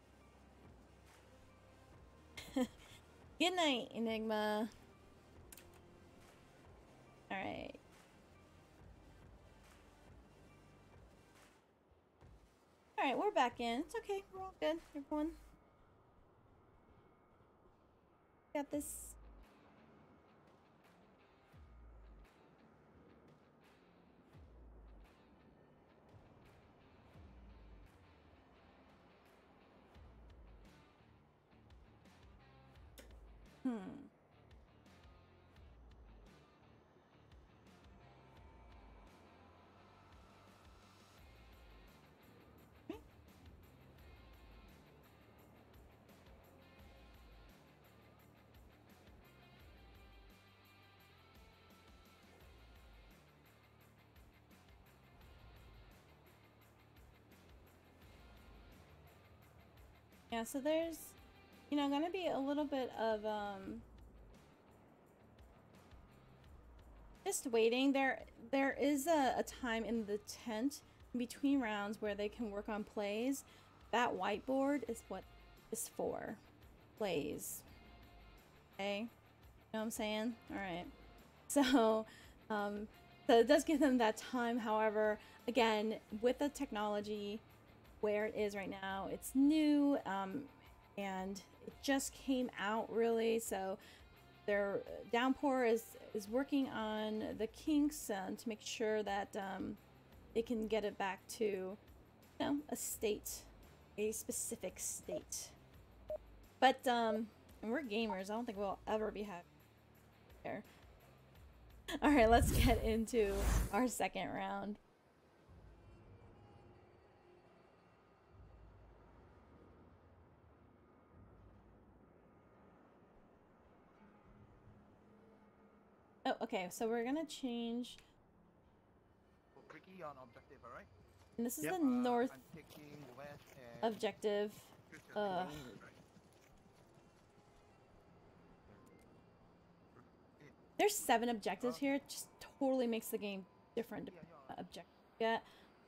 Good night, Enigma. All right. All right, we're back in. It's okay. We're all good, everyone. Got this. Yeah, so there's, gonna be a little bit of, just waiting. There is a time in the tent in between rounds where they can work on plays. That whiteboard is what is for. Plays. Okay? You know what I'm saying? Alright. So, so it does give them that time. However, again, with the technology where it is right now, it's new, and it just came out really, so their Downpour is working on the kinks to make sure that they can get it back to, a specific state. But and we're gamers. I don't think we'll ever be happy there. All right, let's get into our second round. Oh, okay, so we're gonna change. Tricky on objective, alright? And this is the north I'm taking west and objective. There's 7 objectives here. It just totally makes the game different objective. Yeah,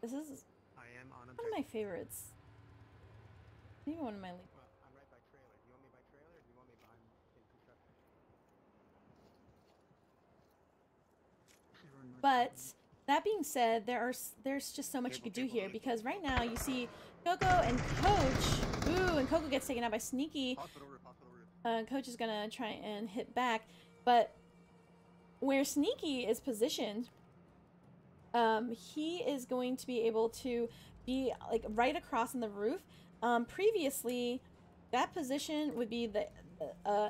this is I am on one of my favorites. Maybe one of my least. Well, I'm right by trailer. Do you want me by trailer or do you want me behind in construction? But that being said, there's just so much you could do here because right now you see Coco and Coach. Ooh, and Coco gets taken out by Sneaky. Hospital roof. Coach is gonna try and hit back, but where Sneaky is positioned, he is going to be able to be like right across on the roof. Previously, that position would be the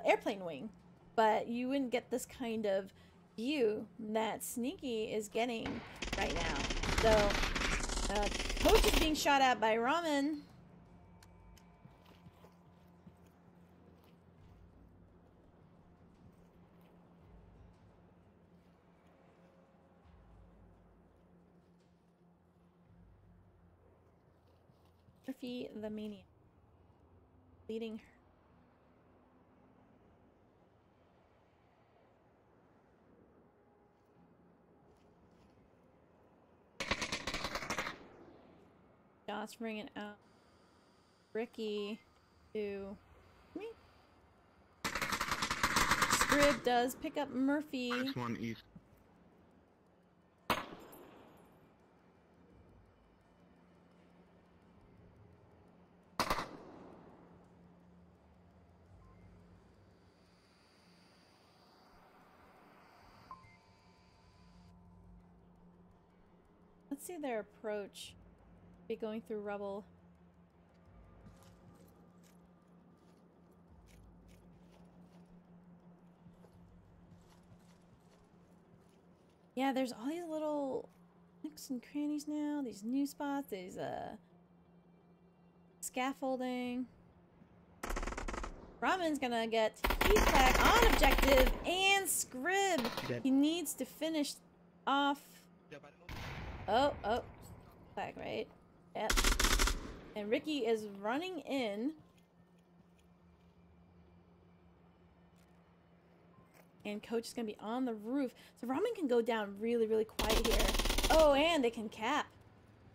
airplane wing, but you wouldn't get this kind of view that Sneaky is getting right now. So, Coach is being shot at by Ramen. Murphy the Maniac leading her. Josh bringing out Ricky to me. Scrib does pick up Murphy. Next one east. Let's see their approach. Be going through rubble. Yeah, there's all these little nooks and crannies now. These new spots. These scaffolding. Ramen's gonna get feedback on objective and Scrib. He needs to finish off. Oh, flag, right? Yep. And Ricky is running in. And Coach is gonna be on the roof. So Ramen can go down really, really quiet here. Oh, and they can cap.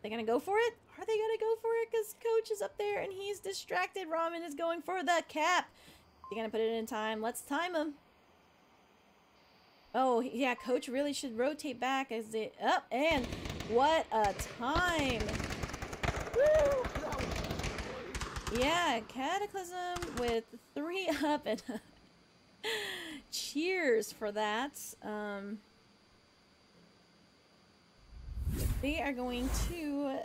They gonna go for it? Are they gonna go for it? Because Coach is up there and he's distracted. Ramen is going for the cap. They're gonna put it in time. Let's time him. Oh, yeah, Coach really should rotate back as they up, and what a time. Woo! Yeah, Cataclysm with 3 up, and cheers for that. They are going to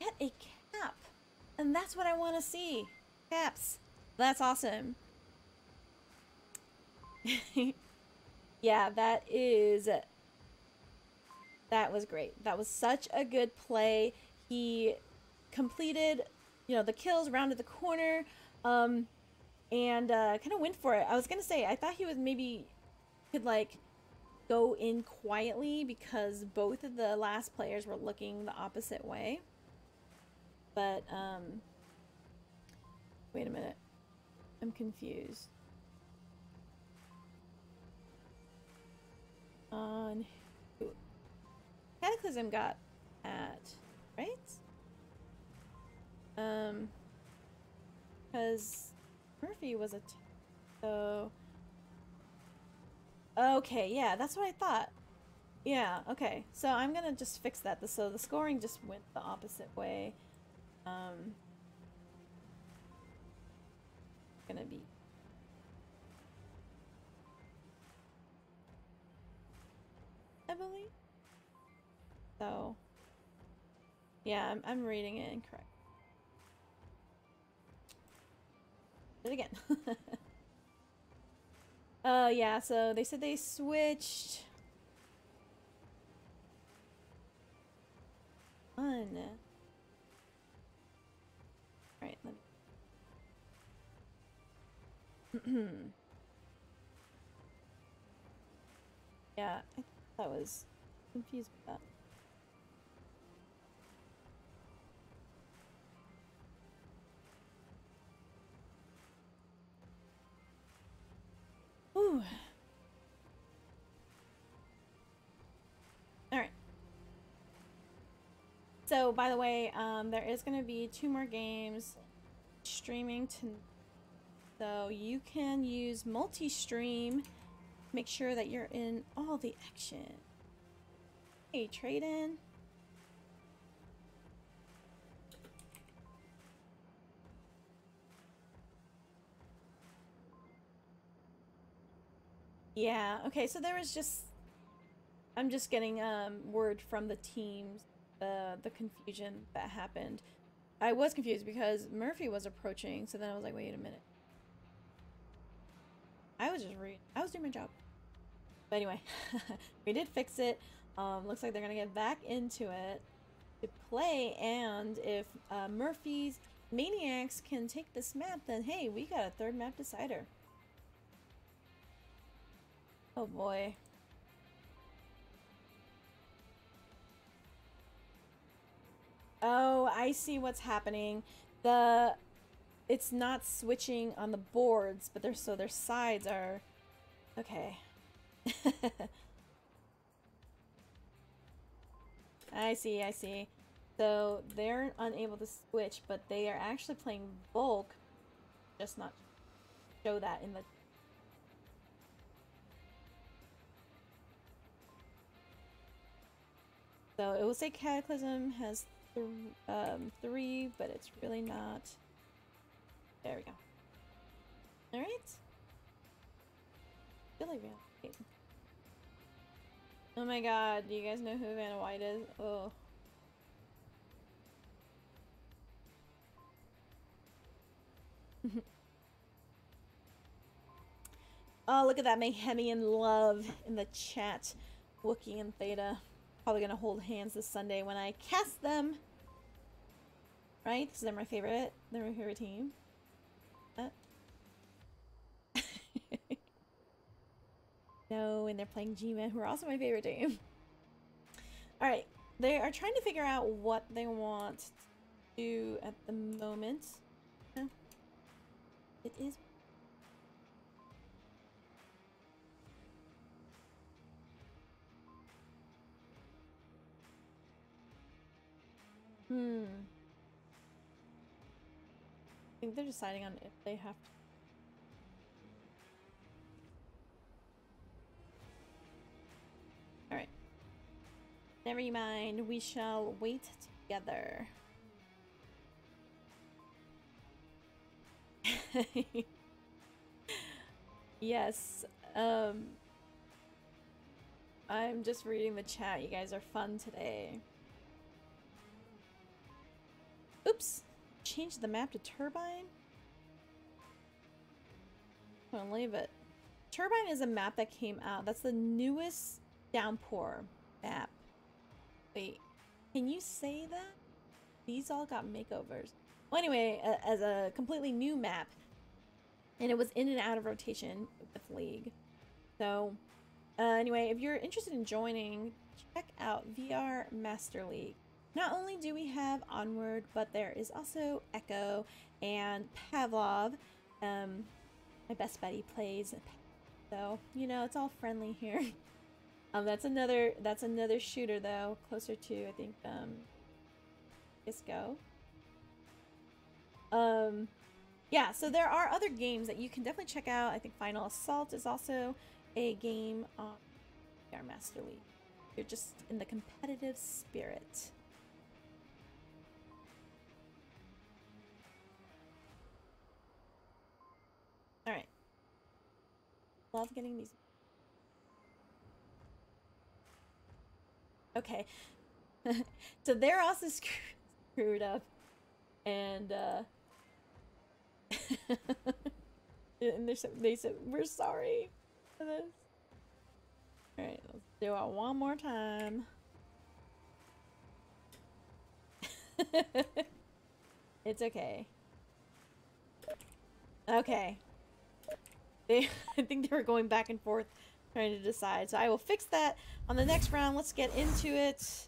get a cap, and that's what I want to see. Caps. That's awesome. Yeah, that was great. That was such a good play. He completed, you know, the kills, rounded the corner, and kind of went for it. I was gonna say, I thought he was maybe could like go in quietly because both of the last players were looking the opposite way. But wait a minute, I'm confused. On who? Cataclysm got at, right? Because Murphy was a so okay, yeah, that's what I thought. Yeah, okay. So I'm gonna just fix that. So the scoring just went the opposite way. Gonna be I believe. So yeah, I'm reading it incorrect. Do it again. Yeah, so they said they switched on. Alright, let me yeah, I thought I was confused with that. Ooh. So, by the way, there is going to be 2 more games streaming tonight. So, you can use multi-stream. Make sure that you're in all the action. Hey, trade in. Yeah, okay, so there was just... I'm just getting word from the teams, the confusion that happened. I was confused because Murphy was approaching, so then I was like, wait a minute. I was just I was doing my job. But anyway, we did fix it. Looks like they're gonna get back into it to play, and if Murphy's Maniacs can take this map, then hey, we got a 3rd map decider. Oh boy. Oh, I see what's happening. It's not switching on the boards, but their sides are okay. I see. So they're unable to switch, but they are actually playing bulk, just not show that in the... So it will say Cataclysm has 3, but it's really not. There we go. All right. Billy Van White. Oh my god, do you guys know who Vanna White is? Oh. Oh, look at that Mayhemian love in the chat. Wookie and Theta. Probably gonna hold hands this Sunday when I cast them. Right? Because they're my favorite. They're my favorite team. No, and they're playing G-Men, who are also my favorite team. Alright. They are trying to figure out what they want to do at the moment. It is... I think they're deciding on if they have to... Alright. Never mind, we shall wait together. Yes, I'm just reading the chat. You guys are fun today. Oops! Change the map to Turbine? I'm gonna leave it. Turbine is a map that came out. That's the newest Downpour map. Wait, can you say that? These all got makeovers. Well, anyway, as a completely new map. And it was in and out of rotation with League. So, anyway, if you're interested in joining, check out VR Master League. Not only do we have Onward, but there is also Echo and Pavlov. My best buddy plays, so you know it's all friendly here. That's another shooter though, closer to I think Isco. Yeah, so there are other games that you can definitely check out. I think Final Assault is also a game on VR Master League. You're just in the competitive spirit. Alright. Love getting these. Okay. So they're also screwed up. And, and they said, we're sorry for this. Alright, let's do it one more time. It's okay. Okay. I think they were going back and forth trying to decide. So I will fix that on the next round. Let's get into it.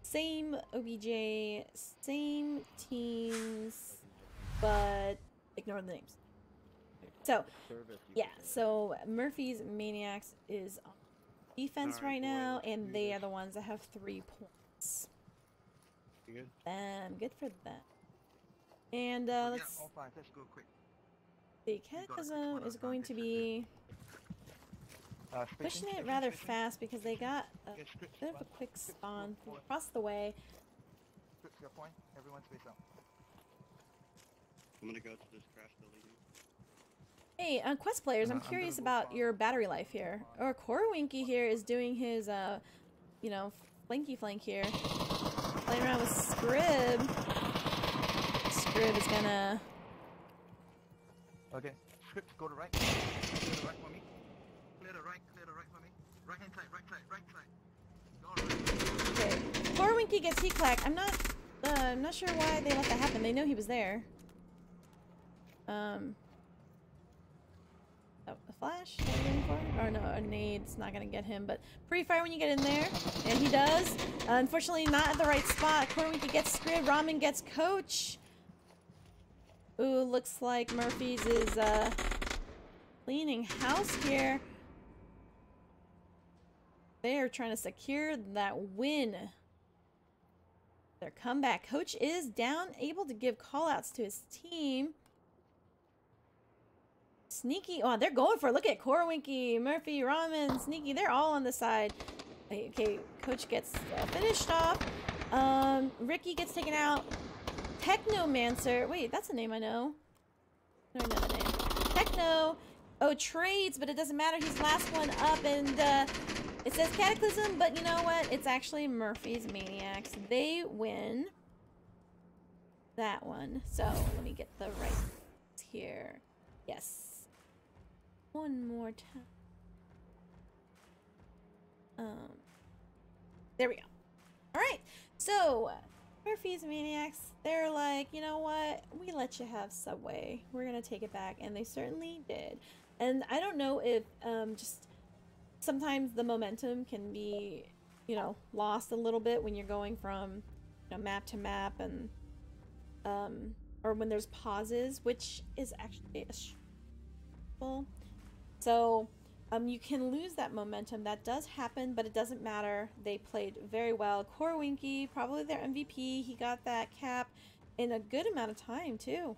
Same OBJ, same teams, but ignore the names. So, yeah, so Murphy's Maniacs is on. defense right now, and they are the ones that have 3 points. You good? Good for them. And Yeah, let's all fine. Let's go quick. see. Cataclysm is going to be pushing it rather fast because they got a bit of a quick spawn across the way. Scripts your point. Everyone space out. I'm gonna go to this crash building. Hey, quest players, I'm curious about your battery life here. Or Korowinky here is doing his, you know, flanky flank here. Playing around with Scrib. Scrib is gonna... Okay. Scripts, go to right. Clear the right for me. Clear the right for me. Right hand side, right side. Go right. Okay. Korowinky gets heat clack. I'm not sure why they let that happen. They know he was there. Oh, a flash? What are you looking for? Or no, a nade's not gonna get him, but pre-fire when you get in there, and he does. Unfortunately, not at the right spot. Korowinky gets Scrib, Ramen gets Coach. Ooh, looks like Murphy's is cleaning house here. They are trying to secure that win. Their comeback. Coach is down, able to give callouts to his team. Sneaky. Oh, they're going for it. Look at Korowinky, Murphy, Ramen, Sneaky. They're all on the side. Okay, Coach gets finished off. Ricky gets taken out. Technomancer. Wait, that's a name I know. I don't know the name. Techno. Oh, trades, but it doesn't matter. He's last one up, and it says Cataclysm, but you know what? It's actually Murphy's Maniacs. They win that one. So let me get the right here. Yes. One more time. There we go. All right. So Murphy's Maniacs, they're like, you know what? We let you have Subway. We're gonna take it back, and they certainly did. And I don't know if just sometimes the momentum can be, you know, lost a little bit when you're going from, you know, map to map, and or when there's pauses, which is actually a struggle. So you can lose that momentum. That does happen, but it doesn't matter. They played very well. Korowinky, probably their MVP. He got that cap in a good amount of time too.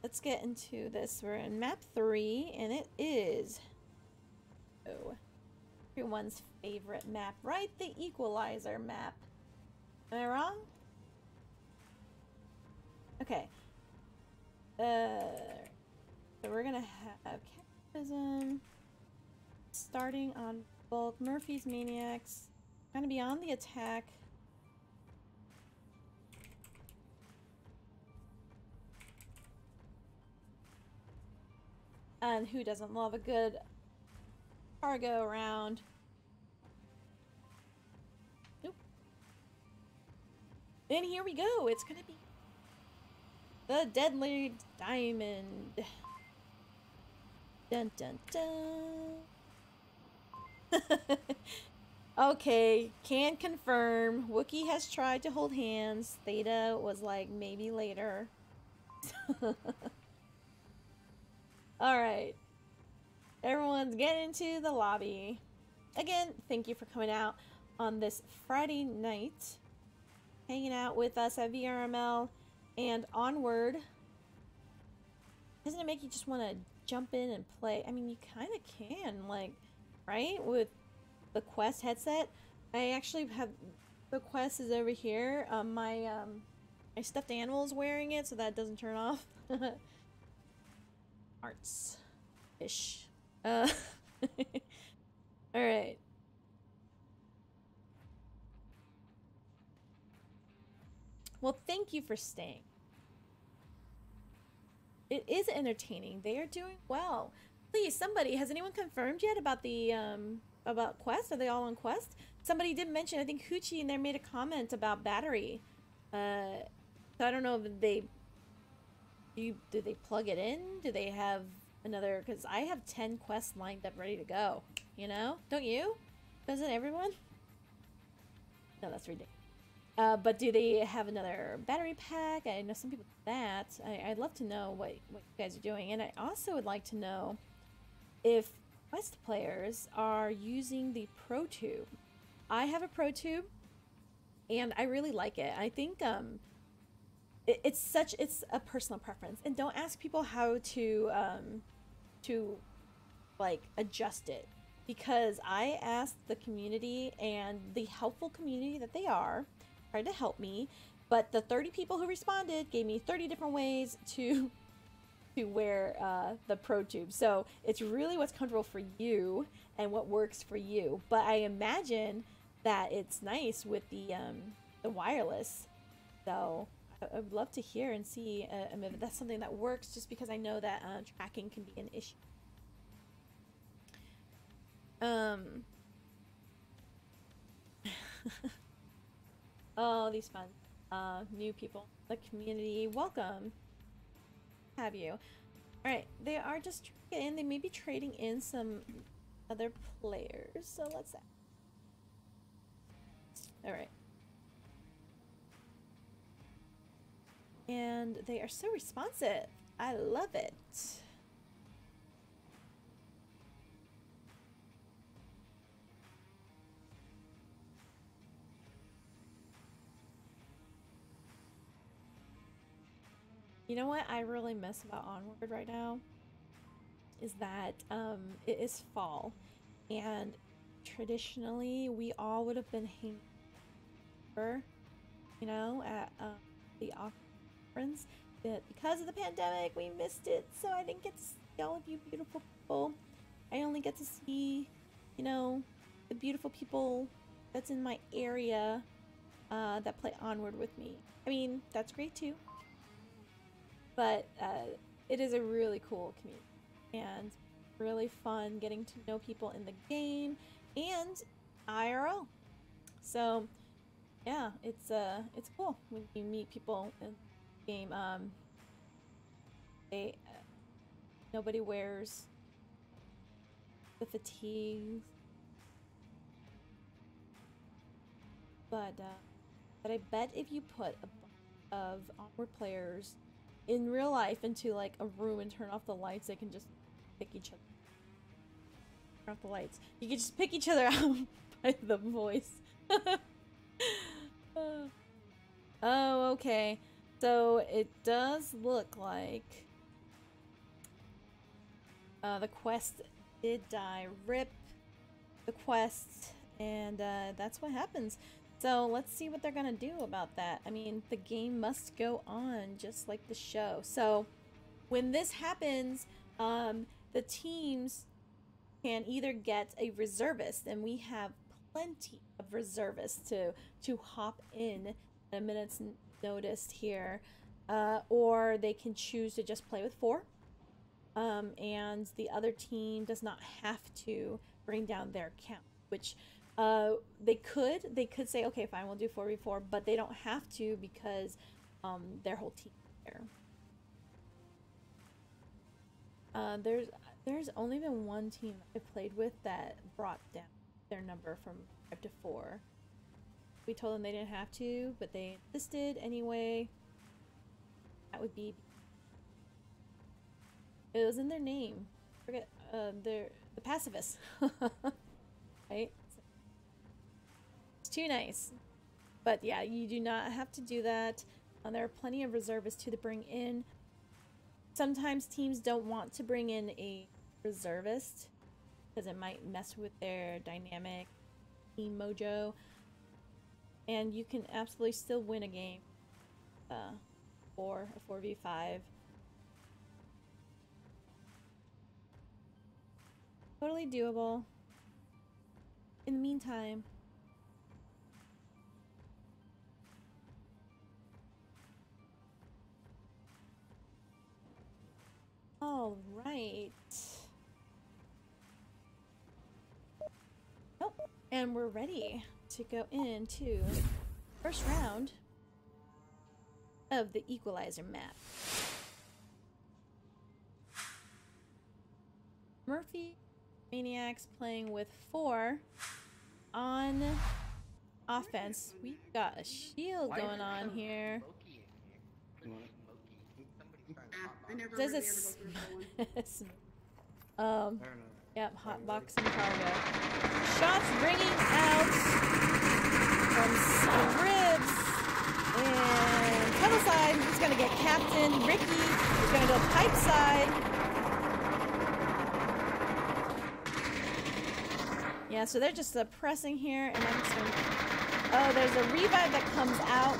Let's get into this. We're in map 3, and it is everyone's favorite map, right? The Equalizer map. Am I wrong? Okay. So we're gonna have Cataclysm starting on bulk. Murphy's Maniacs gonna be on the attack. And who doesn't love a good cargo round? Nope. And here we go. It's gonna be the Deadly Diamond. Dun dun dun. Okay, can confirm. Wookiee has tried to hold hands. Theta was like, maybe later. Alright. Everyone's getting into the lobby. Again, thank you for coming out on this Friday night. Hanging out with us at VRML and Onward. Doesn't it make you just want to jump in and play? I mean, you kind of can, like, right? With the Quest headset. I actually have the Quest is over here. My stuffed animal is wearing it, so that doesn't turn off. Arts ish. All right. Well, thank you for staying. It is entertaining. They are doing well. Please, somebody, has anyone confirmed yet about the about Quest? Are they all on Quest? Somebody did mention, I think Hoochie in there made a comment about battery. So I don't know if they do they plug it in? Do they have another? Because I have 10 quests lined up ready to go. You know? Don't you? Doesn't everyone? No, that's ridiculous. But do they have another battery pack? I know some people do that. I'd love to know what you guys are doing. And I also would like to know if Quest players are using the ProTube. I have a ProTube, and I really like it. I think it's a personal preference, and don't ask people how to like adjust it, because I asked the community, and the helpful community that they are tried to help me, but the 30 people who responded gave me 30 different ways to wear the ProTube. So it's really what's comfortable for you and what works for you. But I imagine that it's nice with the wireless. So I would love to hear and see if that's something that works, just because I know that tracking can be an issue. Oh, these fun new people, the community, welcome. Have you? All right, they are just trading in. They may be trading in some other players. So let's. All right. And they are so responsive. I love it. You know what I really miss about Onward right now is that it is fall, and traditionally we all would have been hanging over, you know, at the conference, but because of the pandemic we missed it, so I didn't get to see all of you beautiful people. I only get to see, you know, the beautiful people that's in my area that play Onward with me. I mean, that's great too. But it is a really cool community and really fun getting to know people in the game and IRL. So yeah, it's cool when you meet people in the game. Nobody wears the fatigues, but I bet if you put a bunch of Onward players in real life into like a room and turn off the lights, they can just pick each other. Turn off the lights. You can just pick each other out by the voice. Oh, okay. So it does look like the quest did die. Rip the quest, and that's what happens. So let's see what they're gonna do about that. I mean, the game must go on just like the show. So when this happens, the teams can either get a reservist, and we have plenty of reservists to hop in at a minute's notice here, or they can choose to just play with 4. And the other team does not have to bring down their count, which they could say, okay, fine, we'll do 4v4, but they don't have to, because their whole team is there. There's only been one team I've played with that brought down their number from 5 to 4. We told them they didn't have to, but they insisted anyway. That would be, it was in their name. Forget they're the pacifists. Right? It's too nice. But yeah, you do not have to do that. There are plenty of reservists to bring in. Sometimes teams don't want to bring in a reservist because it might mess with their dynamic team mojo. And you can absolutely still win a game or a 4v5. Totally doable. In the meantime, all right. Oh, and we're ready to go into first round of the Equalizer map. Murphy Maniacs playing with 4 on offense. We've got a shield going on here. I never There's really a ever go through for one. I don't know. Yep, hot box and cargo. Shots ringing out from Scribs. And tunnel side, who's gonna get Captain? Ricky is gonna go pipe side. Yeah, so they're just pressing here, and I'm just gonna... Oh, there's a revive that comes out.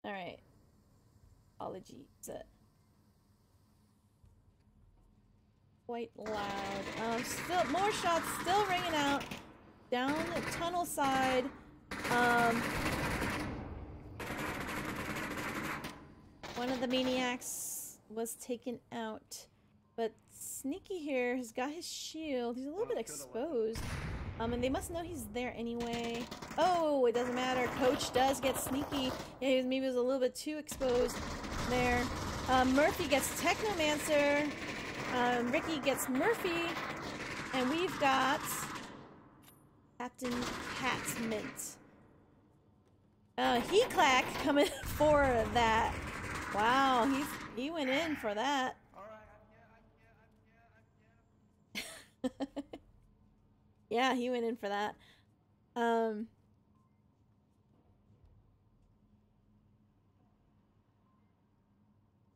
Alright. Apologies. Quite loud. Still more shots still ringing out down the tunnel side. One of the Maniacs was taken out, but Sneaky here has got his shield. He's a little bit exposed. And they must know he's there anyway. Oh, it doesn't matter. Coach does get Sneaky. Yeah, maybe he was a little bit too exposed there. Murphy gets Technomancer. Ricky gets Murphy, and we've got Captain Catmint. He-Clack coming for that. Wow, he went in for that. Yeah, he went in for that.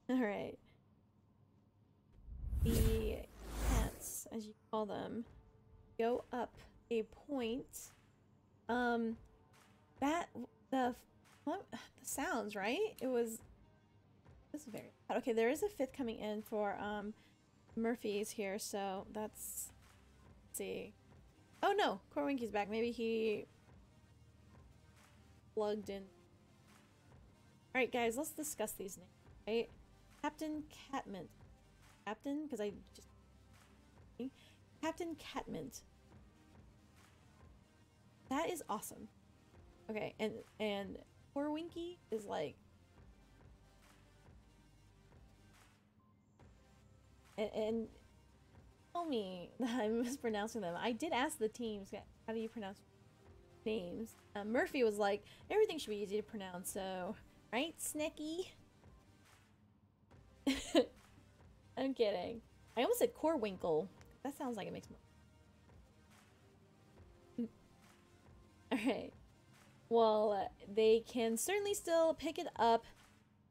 Alright. The cats, as you call them, go up a point. The sounds, right? This is very bad. Okay, there is a fifth coming in for Murphy's here, so let's see. Oh no, Corwinky's back. Maybe he plugged in. Alright guys, let's discuss these names, right? Captain Catmint. Captain, because I just... Captain Catmint. That is awesome. Okay, and poor Winky is like... And tell me that I'm mispronouncing them. I did ask the teams, how do you pronounce names? Murphy was like, everything should be easy to pronounce, so... Right, Snecky? I'm kidding. I almost said Corwinkle. That sounds like it makes more. Alright. Well, they can certainly still pick it up.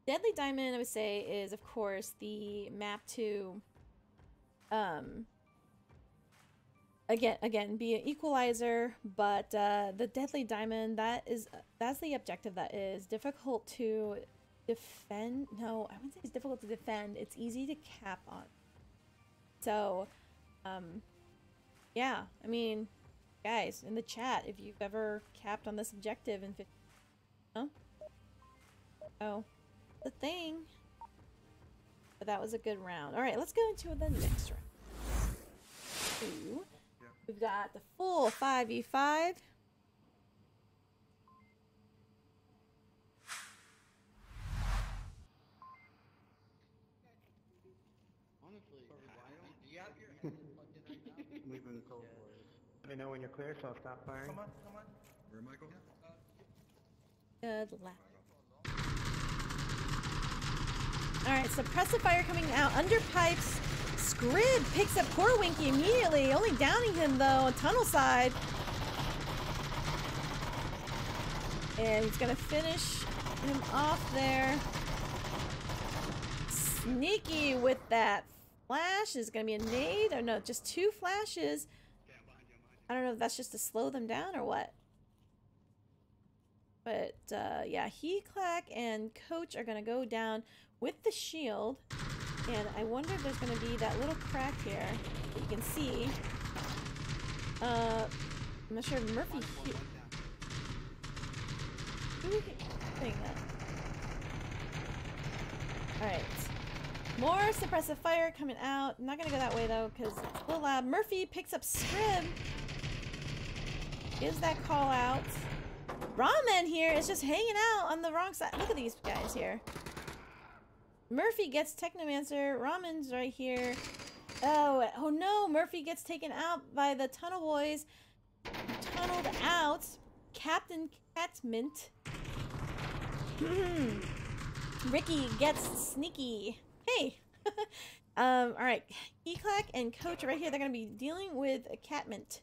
Deadly Diamond, I would say, is, of course, the map to... Again, be an equalizer, but the Deadly Diamond, that's the objective that is difficult to defend. No, I wouldn't say it's difficult to defend. It's easy to cap on. So, yeah, I mean, guys, in the chat, if you've ever capped on this objective in 50... No? Oh, the thing. But that was a good round. Alright, let's go into the next round. Ooh. We've got the full 5v5. Moving cold. Let me know when you're clear, so I'll stop firing. Come on. Where am I going? Good luck. Alright, suppressive fire coming out under pipes. Scrib picks up poor Winky immediately, only downing him though on tunnel side. And he's gonna finish him off there. Sneaky with that flash. Is gonna be a nade? Oh no, just 2 flashes. I don't know if that's just to slow them down or what. But yeah, He-Clack and Coach are gonna go down with the shield. And I wonder if there's going to be that little crack here that you can see. I'm not sure if Murphy... Doing that. Alright. More suppressive fire coming out. I'm not going to go that way though, because it's a little loud. Murphy picks up Scrib. Gives that call out. Ramen here is just hanging out on the wrong side. Look at these guys here. Murphy gets Technomancer. Ramen's right here. Oh no! Murphy gets taken out by the Tunnel Boys. Tunneled out. Captain Catmint. Ricky gets Sneaky. Hey, All right, Eclac and Coach right here. They're gonna be dealing with a catmint.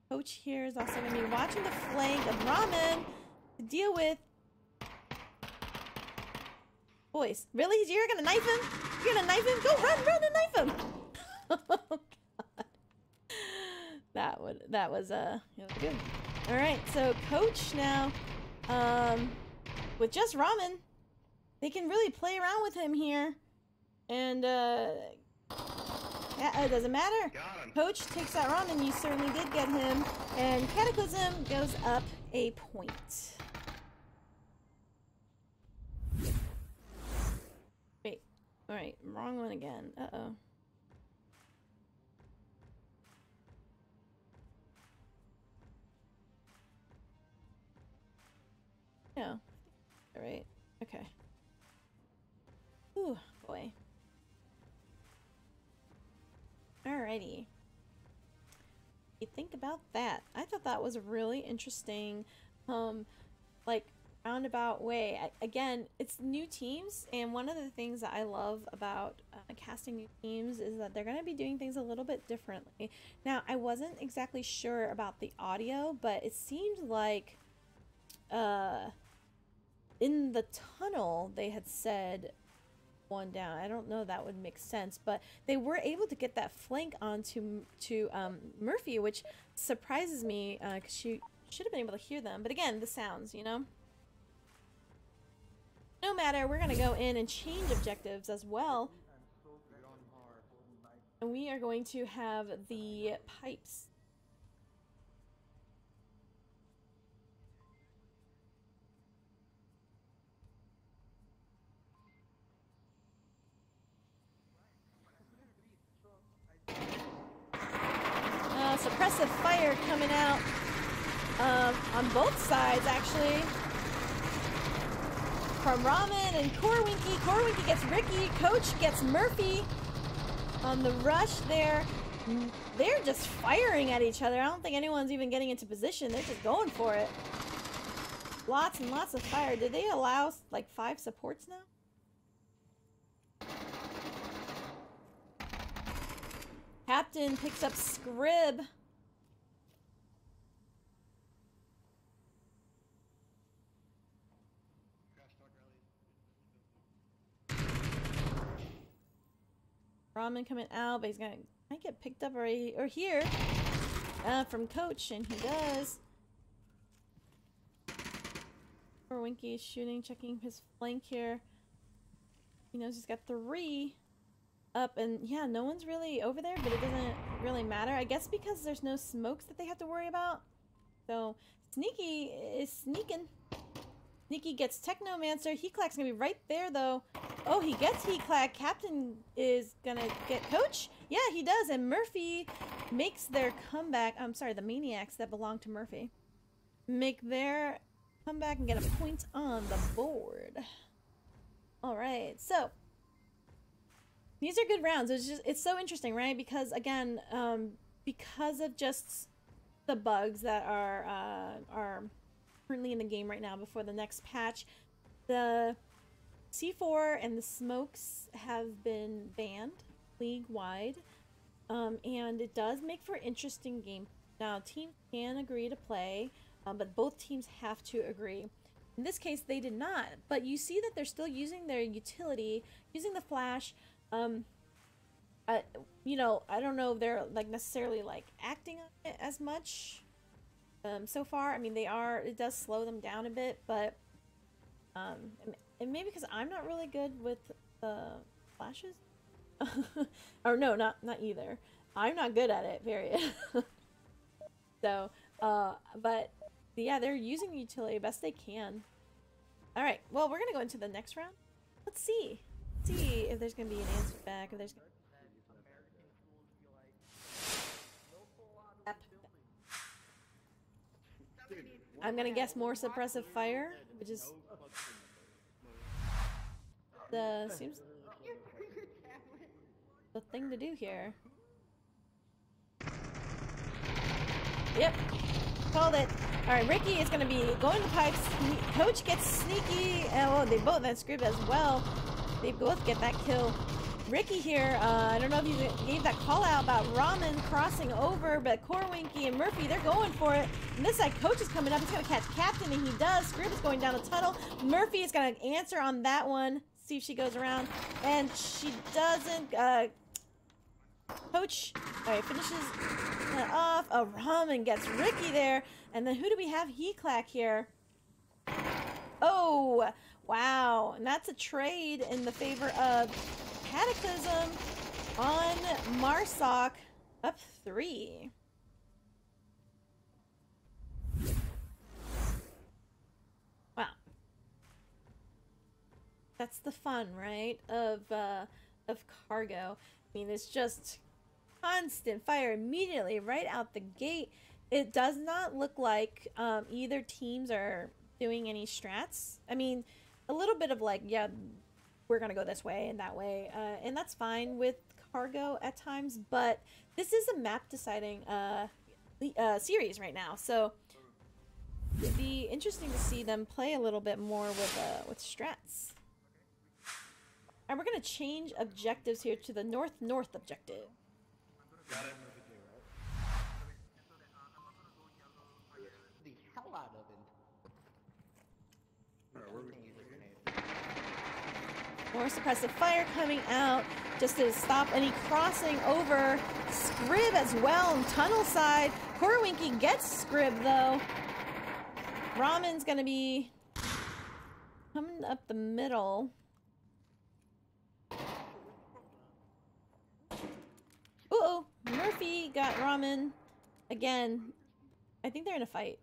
Coach here is also gonna be watching the flank of Ramen to deal with. Boys, really? You're gonna knife him? You're gonna knife him? Go run and knife him! Oh god. That was good. Alright, so Coach now, with just Ramen, they can really play around with him here. And yeah, it doesn't matter. Coach takes that Ramen, you certainly did get him. And Cataclysm goes up a point. Wait, alright, wrong one again. Uh-oh. No. Alright, okay. Ooh, boy. Alrighty. You think about that. I thought that was a really interesting, like, roundabout way. Again, it's new teams, and one of the things that I love about casting new teams is that they're going to be doing things a little bit differently. Now, I wasn't exactly sure about the audio, but it seemed like in the tunnel they had said one down. I don't know, that would make sense, but they were able to get that flank onto Murphy, which surprises me because she should have been able to hear them. But again, the sounds, you know. No matter, we're gonna go in and change objectives as well, and we are going to have the pipes. Suppressive fire coming out on both sides, actually. From Ramen and Corwinky. Corwinky gets Ricky. Coach gets Murphy on the rush there. They're just firing at each other. I don't think anyone's even getting into position. They're just going for it. Lots and lots of fire. Did they allow like 5 supports now? Captain picks up Scrib. Ramen coming out, but he's gonna get picked up right or here from Coach, and he does. Poor Winky is shooting, checking his flank here. He knows he's got 3 up, and yeah, no one's really over there, but it doesn't really matter. I guess because there's no smokes that they have to worry about. So Sneaky is sneaking. Sneaky gets Technomancer. Heeclac's gonna be right there though. Oh, he gets Heeclac. Captain is gonna get Coach. Yeah, he does, and Murphy makes their comeback. I'm sorry, the Maniacs that belong to Murphy make their comeback and get a point on the board. All right, so these are good rounds. It's so interesting, right? Because again, because of just the bugs that are currently in the game right now before the next patch, the C4 and the smokes have been banned league-wide, and it does make for interesting game. Now, teams can agree to play, but both teams have to agree. In this case, they did not, but you see that they're still using their utility, using the flash. You know, I don't know if they're like necessarily like acting on it as much so far. I mean, they are. It does slow them down a bit, but and maybe because I'm not really good with flashes, or no, not either. I'm not good at it, period. So, but yeah, they're using the utility best they can. All right, well, we're gonna go into the next round. Let's see if there's gonna be an answer back. If there's I'm gonna guess more suppressive fire, which is seems the thing to do here. Yep. Called it. All right, Ricky is going to be going to pipes. Coach gets sneaky. Oh, they both had script as well. They both get that kill. Ricky here, I don't know if you gave that call out about Ramen crossing over, but Corwinky and Murphy, they're going for it. And this side, Coach is coming up. He's going to catch Captain, and he does. Scrib is going down the tunnel. Murphy is going to answer on that one. See if she goes around. And she doesn't. Coach, all right, finishes off. Ramen gets Ricky there. And then who do we have? He-Clack here. Oh, wow. And that's a trade in the favor of Cataclysm on Marsoc, up 3. Wow. That's the fun, right? Of cargo. I mean, it's just constant fire immediately right out the gate. It does not look like either teams are doing any strats. I mean, a little bit of like, yeah, we're gonna go this way and that way, and that's fine with cargo at times, but this is a map deciding series right now, so it'd be interesting to see them play a little bit more with strats. And we're gonna change objectives here to the north objective. Got it. The hell out of it. More suppressive fire coming out just to stop any crossing over. Scrib as well on tunnel side. Corwinky gets Scrib though. Ramen's gonna be coming up the middle. Uh-oh, Murphy got Ramen again. I think they're in a fight.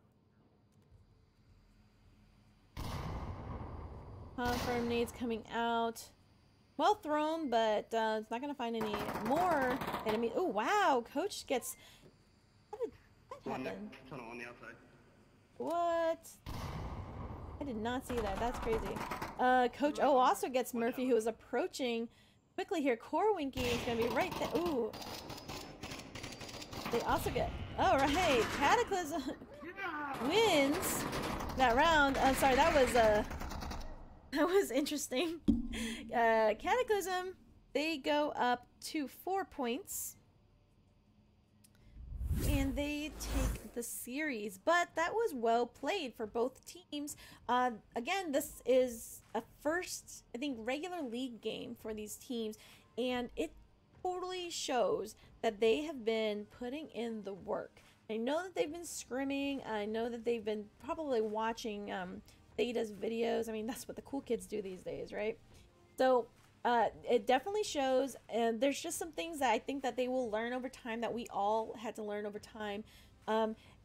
Confirm nades coming out. Well thrown, but it's not gonna find any more enemy. Oh wow, Coach gets. What did that happen? Tunnel on the outside. What? I did not see that. That's crazy. Coach also gets Murphy, who is approaching quickly here. Corwinky is gonna be right there. Ooh. They also get. Oh right, Cataclysm wins that round. I'm sorry, that was interesting. Cataclysm, they go up to 4 points. And they take the series. But that was well played for both teams. Again, this is a first, I think, regular league game for these teams. And it totally shows that they have been putting in the work. I know that they've been scrimming. I know that they've been probably watching Theta's videos. I mean, that's what the cool kids do these days, right? So it definitely shows, and there's just some things that I think that they will learn over time that we all had to learn over time.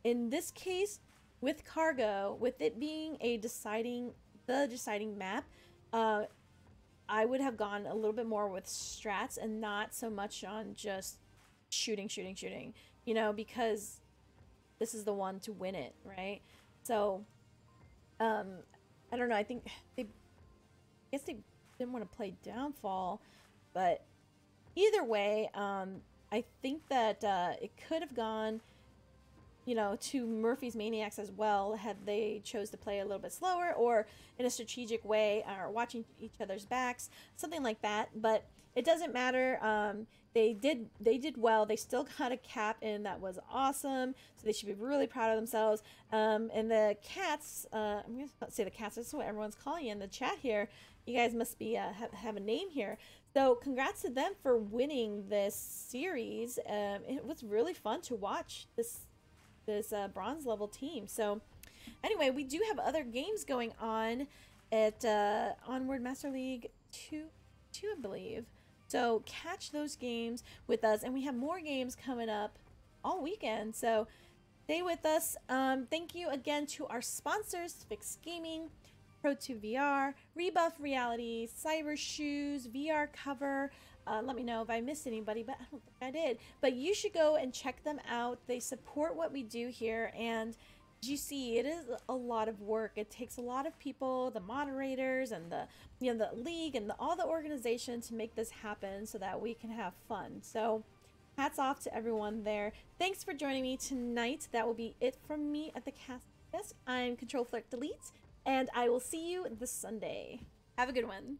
In this case, with cargo, with it being a deciding map, I would have gone a little bit more with strats and not so much on just shooting, you know, because this is the one to win it, right? So I don't know, I think they didn't want to play downfall, but either way, I think that it could have gone, you know, to Murphy's Maniacs as well had they chose to play a little bit slower or in a strategic way, or watching each other's backs, something like that. But it doesn't matter. They did well. They still got a cap in that was awesome, so they should be really proud of themselves. And the cats, I'm gonna say the cats, that's what everyone's calling you in the chat here. You guys must be have a name here. So congrats to them for winning this series. It was really fun to watch this bronze level team. So anyway, we do have other games going on at Onward Master League 2, I believe. So catch those games with us, and we have more games coming up all weekend. So stay with us. Thank you again to our sponsors: Fix Gaming, Pro2 VR, Rebuff Reality, Cyber Shoes, VR Cover. Let me know if I missed anybody, but I don't think I did. But you should go and check them out. They support what we do here, and as you see, it is a lot of work. It takes a lot of people, the moderators and the the league and all the organization to make this happen so that we can have fun. So hats off to everyone there. Thanks for joining me tonight. That will be it from me at the cast desk. I'm ctrl.flirt.del, and I will see you this Sunday. Have a good one.